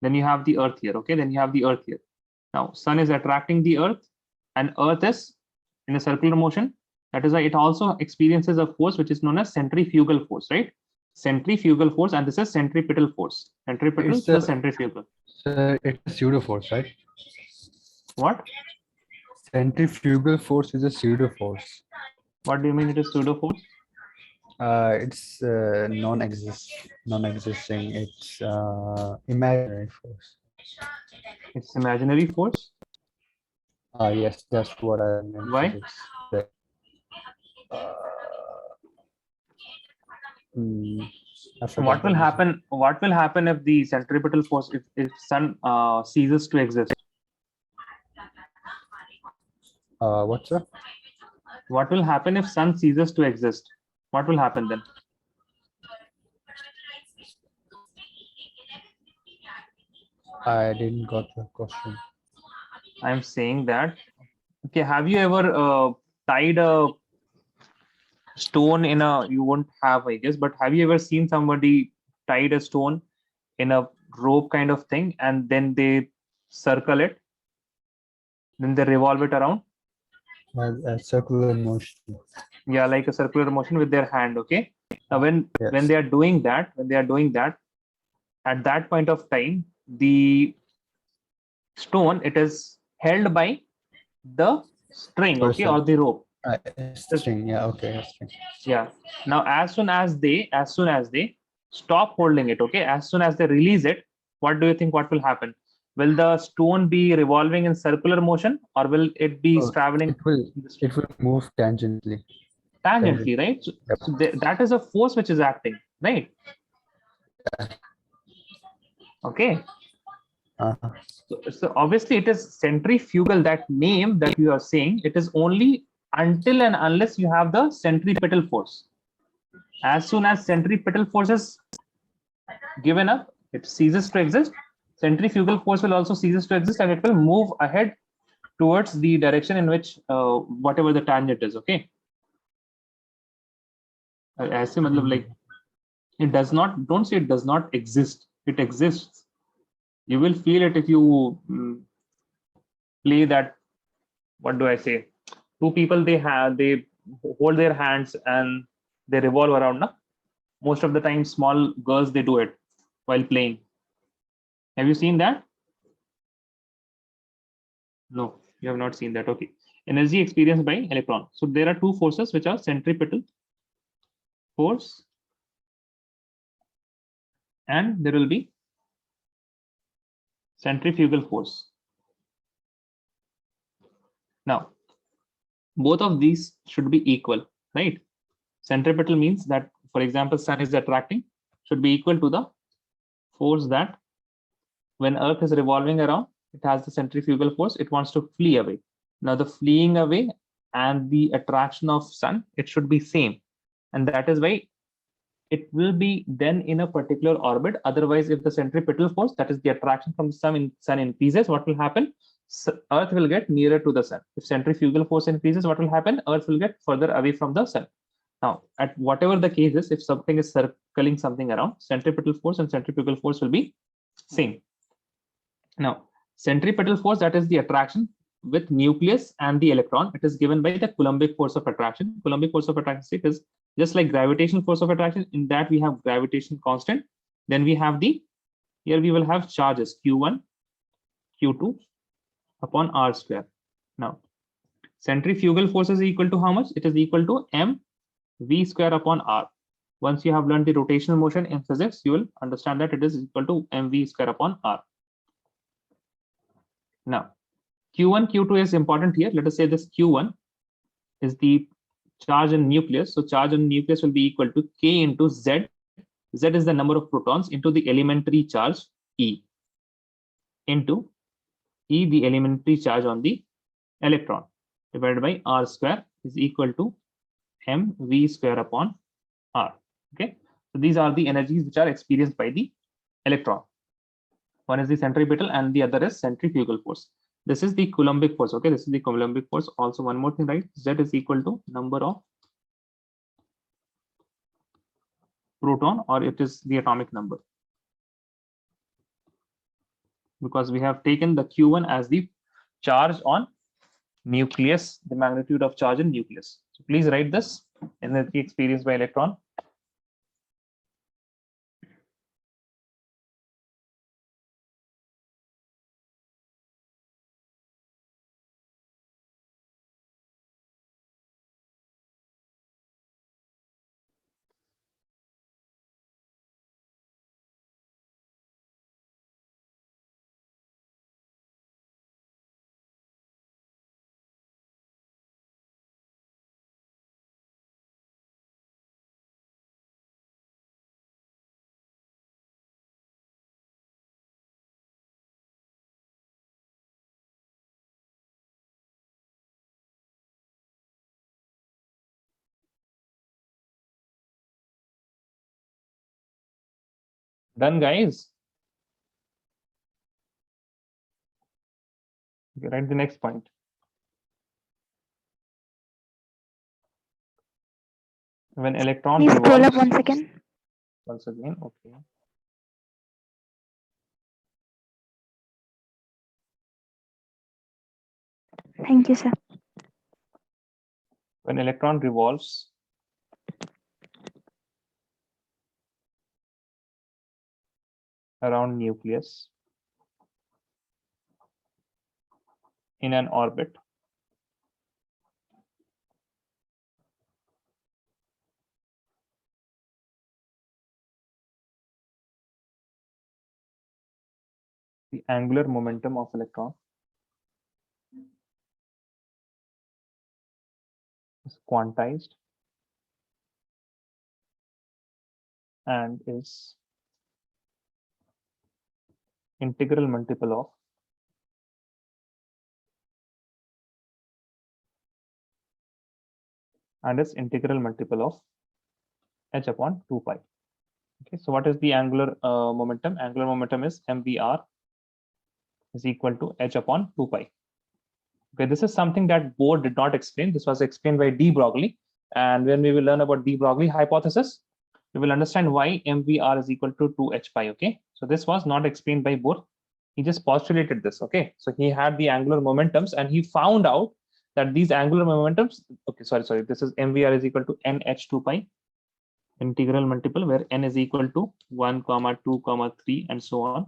Speaker 2: then you have the earth here, okay? Then you have the earth here. Now sun is attracting the earth and earth is in a circular motion. That is why it also experiences a force which is known as centrifugal force, right? Centrifugal force, and this is centripetal force. Centripetal
Speaker 1: It's
Speaker 2: plus
Speaker 1: a-
Speaker 2: centrifugal.
Speaker 1: So it's a pseudo force, right?
Speaker 2: What?
Speaker 1: Centrifugal force is a pseudo force.
Speaker 2: What do you mean it is pseudo force?
Speaker 1: It's non-existing. It's imaginary force.
Speaker 2: It's imaginary force.
Speaker 1: Yes, that's what I meant.
Speaker 2: Why?
Speaker 1: To say. I forgot
Speaker 2: What will
Speaker 1: the reason.
Speaker 2: happen? What will happen if the centripetal force, if sun ceases to exist?
Speaker 1: What's that?
Speaker 2: What will happen if sun ceases to exist? What will happen then?
Speaker 1: I didn't got the question.
Speaker 2: I'm saying that. Okay, have you ever tied a stone in a? You won't have, I guess, but have you ever seen somebody tied a stone in a rope kind of thing, and then they circle it, then they revolve it around?
Speaker 1: A circular motion.
Speaker 2: Yeah, like a circular motion with their hand. Okay. Now, when
Speaker 1: Yes.
Speaker 2: they are doing that, at that point of time, the stone, it is held by the string, okay, or the rope.
Speaker 1: String. Yeah. Okay. String.
Speaker 2: Yeah. Now, as soon as they stop holding it, okay, as soon as they release it, what do you think? What will happen? Will the stone be revolving in circular motion, or will it be traveling?
Speaker 1: It will move tangentially.
Speaker 2: Tangentially, right?
Speaker 1: Yep.
Speaker 2: So that is a force which is acting, right? Okay.
Speaker 1: Uh-huh.
Speaker 2: So obviously it is centrifugal. That name that you are saying, it is only until and unless you have the centripetal force. As soon as centripetal force is given up, it ceases to exist. Centrifugal force will also ceases to exist, and it will move ahead towards the direction in which whatever the tangent is. Okay. ऐसे मतलब like It does not, don't say it does not exist. It exists. You will feel it if you play that, what do I say? Two people, they hold their hands and they revolve around. Na? Most of the time, small girls, they do it while playing. Have you seen that? No, you have not seen that. Okay. Energy experienced by electron. So there are two forces which are centripetal force, and there will be centrifugal force. Now, both of these should be equal, right? Centripetal means that, for example, sun is attracting, should be equal to the force that when Earth is revolving around, it has the centrifugal force, it wants to flee away. Now the fleeing away and the attraction of sun, it should be same. And that is why it will be then in a particular orbit. Otherwise, if the centripetal force, that is the attraction from the sun increases, what will happen? Earth will get nearer to the sun. If centrifugal force increases, what will happen? Earth will get further away from the sun. Now, at whatever the case is, if something is circling something around, centripetal force and centrifugal force will be same. Now, centripetal force, that is the attraction with nucleus and the electron. It is given by the Coulombic force of attraction. Coulombic force of attraction is just like gravitational force of attraction. In that we have gravitation constant. Then we have here we will have charges Q1, Q2 upon R square. Now, centrifugal force is equal to how much? It is equal to mv square upon R. Once you have learned the rotational motion in physics, you will understand that it is equal to mv square upon R. Now, Q1, Q2 is important here. Let us say this Q1 is the charge in nucleus. So charge in nucleus will be equal to K into Z. Z is the number of protons into the elementary charge E, into E, the elementary charge on the electron, divided by R square is equal to mv square upon R. Okay, so these are the energies which are experienced by the electron. One is the centripetal and the other is centrifugal force. This is the Coulombic force. Okay, this is the Coulombic force. Also, one more thing, right? Z is equal to number of proton, or it is the atomic number, because we have taken the Q1 as the charge on nucleus, the magnitude of charge in nucleus. So please write this: energy experienced by electron done, guys. Okay, write the next point. When electron
Speaker 7: Please scroll up
Speaker 2: revolves,
Speaker 7: once again.
Speaker 2: once again, okay.
Speaker 7: Thank you, sir.
Speaker 2: When electron revolves around nucleus in an orbit, the angular momentum of electron is quantized and is integral multiple of h upon 2 pi. Okay, so what is the angular momentum? Angular momentum is mvr is equal to h upon 2 pi. Okay, this is something that Bohr did not explain. This was explained by de Broglie. And when we will learn about de Broglie hypothesis, we will understand why MVR is equal to 2h pi. Okay, so this was not explained by Bohr. He just postulated this. Okay, so he had the angular momentums and he found out that these angular momentums, okay, sorry, this is MVR is equal to nh2 pi integral multiple where n is equal to 1, 2, 3 and so on.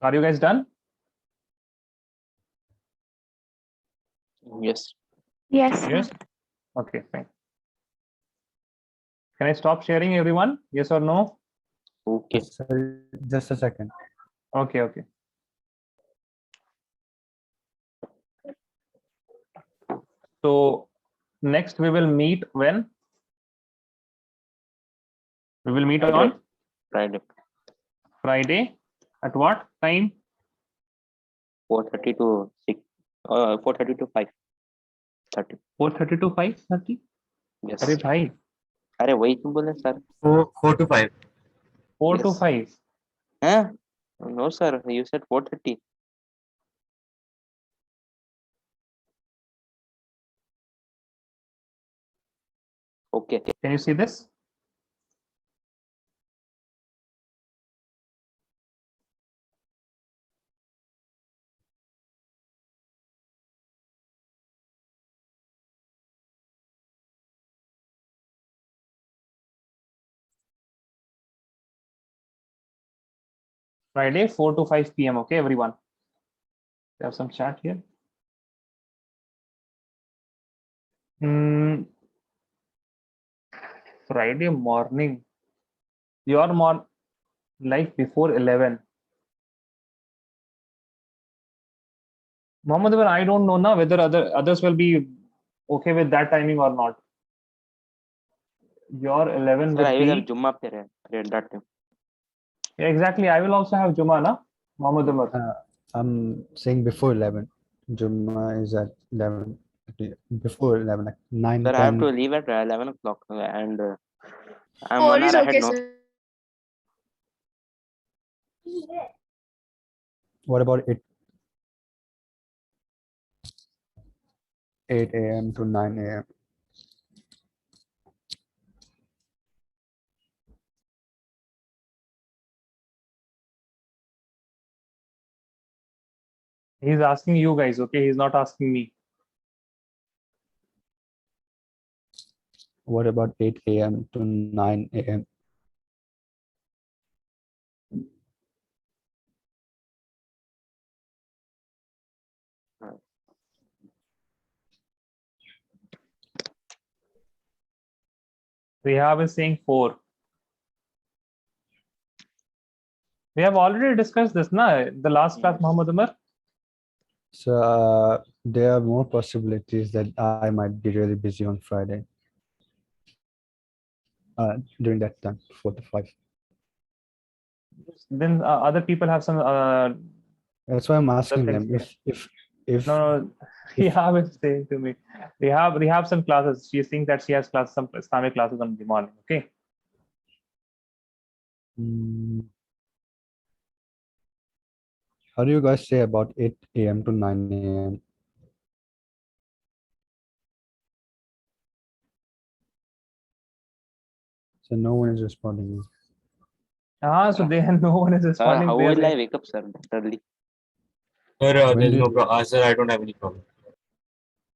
Speaker 2: Are you guys done?
Speaker 6: Yes.
Speaker 7: Yes, sir.
Speaker 2: Yes. Okay, fine. Can I stop sharing, everyone? Yes or no?
Speaker 6: Okay.
Speaker 1: Sir, just a second.
Speaker 2: Okay. So next we will meet when? We will meet on
Speaker 6: Friday.
Speaker 2: Friday. At what time?
Speaker 6: 4:30 to 6. 4:30 to 5:30.
Speaker 2: 4:30 to 5:30.
Speaker 6: Yes.
Speaker 2: अरे भाई,
Speaker 6: अरे वही तो बोले sir.
Speaker 5: 4 to 5.
Speaker 2: 4 to
Speaker 6: Yes.
Speaker 2: 5.
Speaker 6: Huh? No sir, you said 4:30. Okay.
Speaker 2: Can you see this? Friday, 4 to 5 p.m. Okay, everyone. We have some chat here. Friday morning. Your like before 11. Mohammed, I don't know now whether others will be okay with that timing or not. Your 11
Speaker 6: Sir, I
Speaker 2: would
Speaker 6: will have
Speaker 2: be
Speaker 6: Jumma prayer at that time.
Speaker 2: yeah, exactly. I will also have Juma, na? Mohammed Umar.
Speaker 1: I'm saying before 11. Juma is at 11. Before 11, like 9,
Speaker 6: Sir, I have
Speaker 1: 10.
Speaker 6: to leave at 11 o'clock and I'm
Speaker 8: 4
Speaker 6: 1
Speaker 8: is
Speaker 6: hour ahead.
Speaker 8: okay,
Speaker 6: No,
Speaker 8: sir.
Speaker 1: What about 8 a.m. to 9 a.m.?
Speaker 2: He's asking you guys, okay? He's not asking me.
Speaker 1: What about 8 a.m. to 9 a.m.?
Speaker 2: Rehab is saying 4. We have already discussed this, na? The last class, Mohammed Umar.
Speaker 1: So there are more possibilities that I might be really busy on Friday. During that time, 4 to 5.
Speaker 2: Then other people have some.
Speaker 1: That's why I'm asking
Speaker 2: things,
Speaker 1: them if
Speaker 2: No, Rehab is saying to me. Rehab some classes. She is saying that she has some Islamic classes on the morning. Okay.
Speaker 1: How do you guys say about 8 a.m. to 9 a.m.? So no one is responding.
Speaker 2: So no one is
Speaker 6: sir,
Speaker 2: responding.
Speaker 6: how
Speaker 2: They are
Speaker 6: will I
Speaker 2: saying-
Speaker 6: wake up, sir, that early?
Speaker 5: Sir,
Speaker 1: When
Speaker 5: there's
Speaker 1: do
Speaker 5: no
Speaker 1: you-
Speaker 5: problem. Sir, I don't have any problem.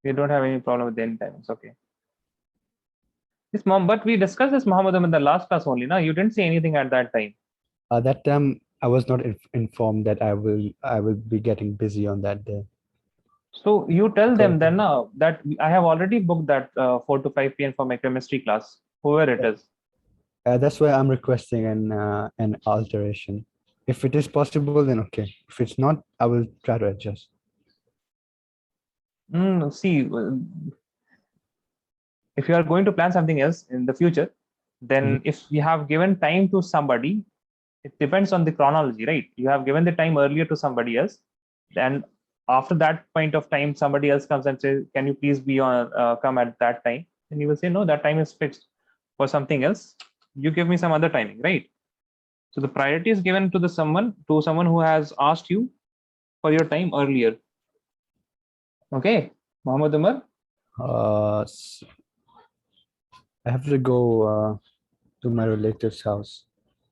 Speaker 2: We don't have any problem with the end times. Okay. Yes, Mom, but we discussed this, Muhammad, in the last class only. No, you didn't say anything at that time.
Speaker 1: That time I was not informed that I will be getting busy on that day.
Speaker 2: So you tell them
Speaker 1: Okay.
Speaker 2: then that I have already booked that 4 to 5 p.m. for my chemistry class, whoever it is.
Speaker 1: That's why I'm requesting an alteration. If it is possible, then okay. If it's not, I will try to adjust.
Speaker 2: See, if you are going to plan something else in the future, then if you have given time to somebody, it depends on the chronology, right? You have given the time earlier to somebody else, and after that point of time, somebody else comes and says, "Can you please be on come at that time?" And you will say, "No, that time is fixed for something else. You give me some other timing, right?" So the priority is given to someone who has asked you for your time earlier. Okay, Muhammad Umar.
Speaker 1: I have to go to my relative's house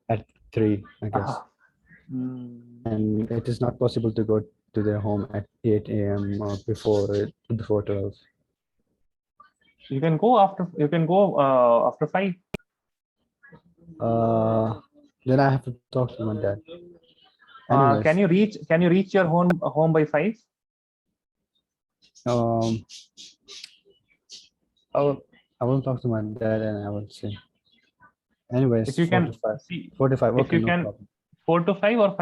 Speaker 1: at 3, I guess.
Speaker 2: Ah.
Speaker 1: And it is not possible to go to their home at 8 a.m. or before 12.
Speaker 2: You can go after. You can go after 5.
Speaker 1: Then I have to talk to my dad.
Speaker 2: Can you reach your home by 5?
Speaker 1: I will talk to my dad and I will say. Anyways,
Speaker 2: If you can
Speaker 1: 45.
Speaker 2: see,
Speaker 1: 45.
Speaker 2: if
Speaker 1: Okay,
Speaker 2: you
Speaker 1: no
Speaker 2: can
Speaker 1: problem.
Speaker 2: 4 to 5 or 5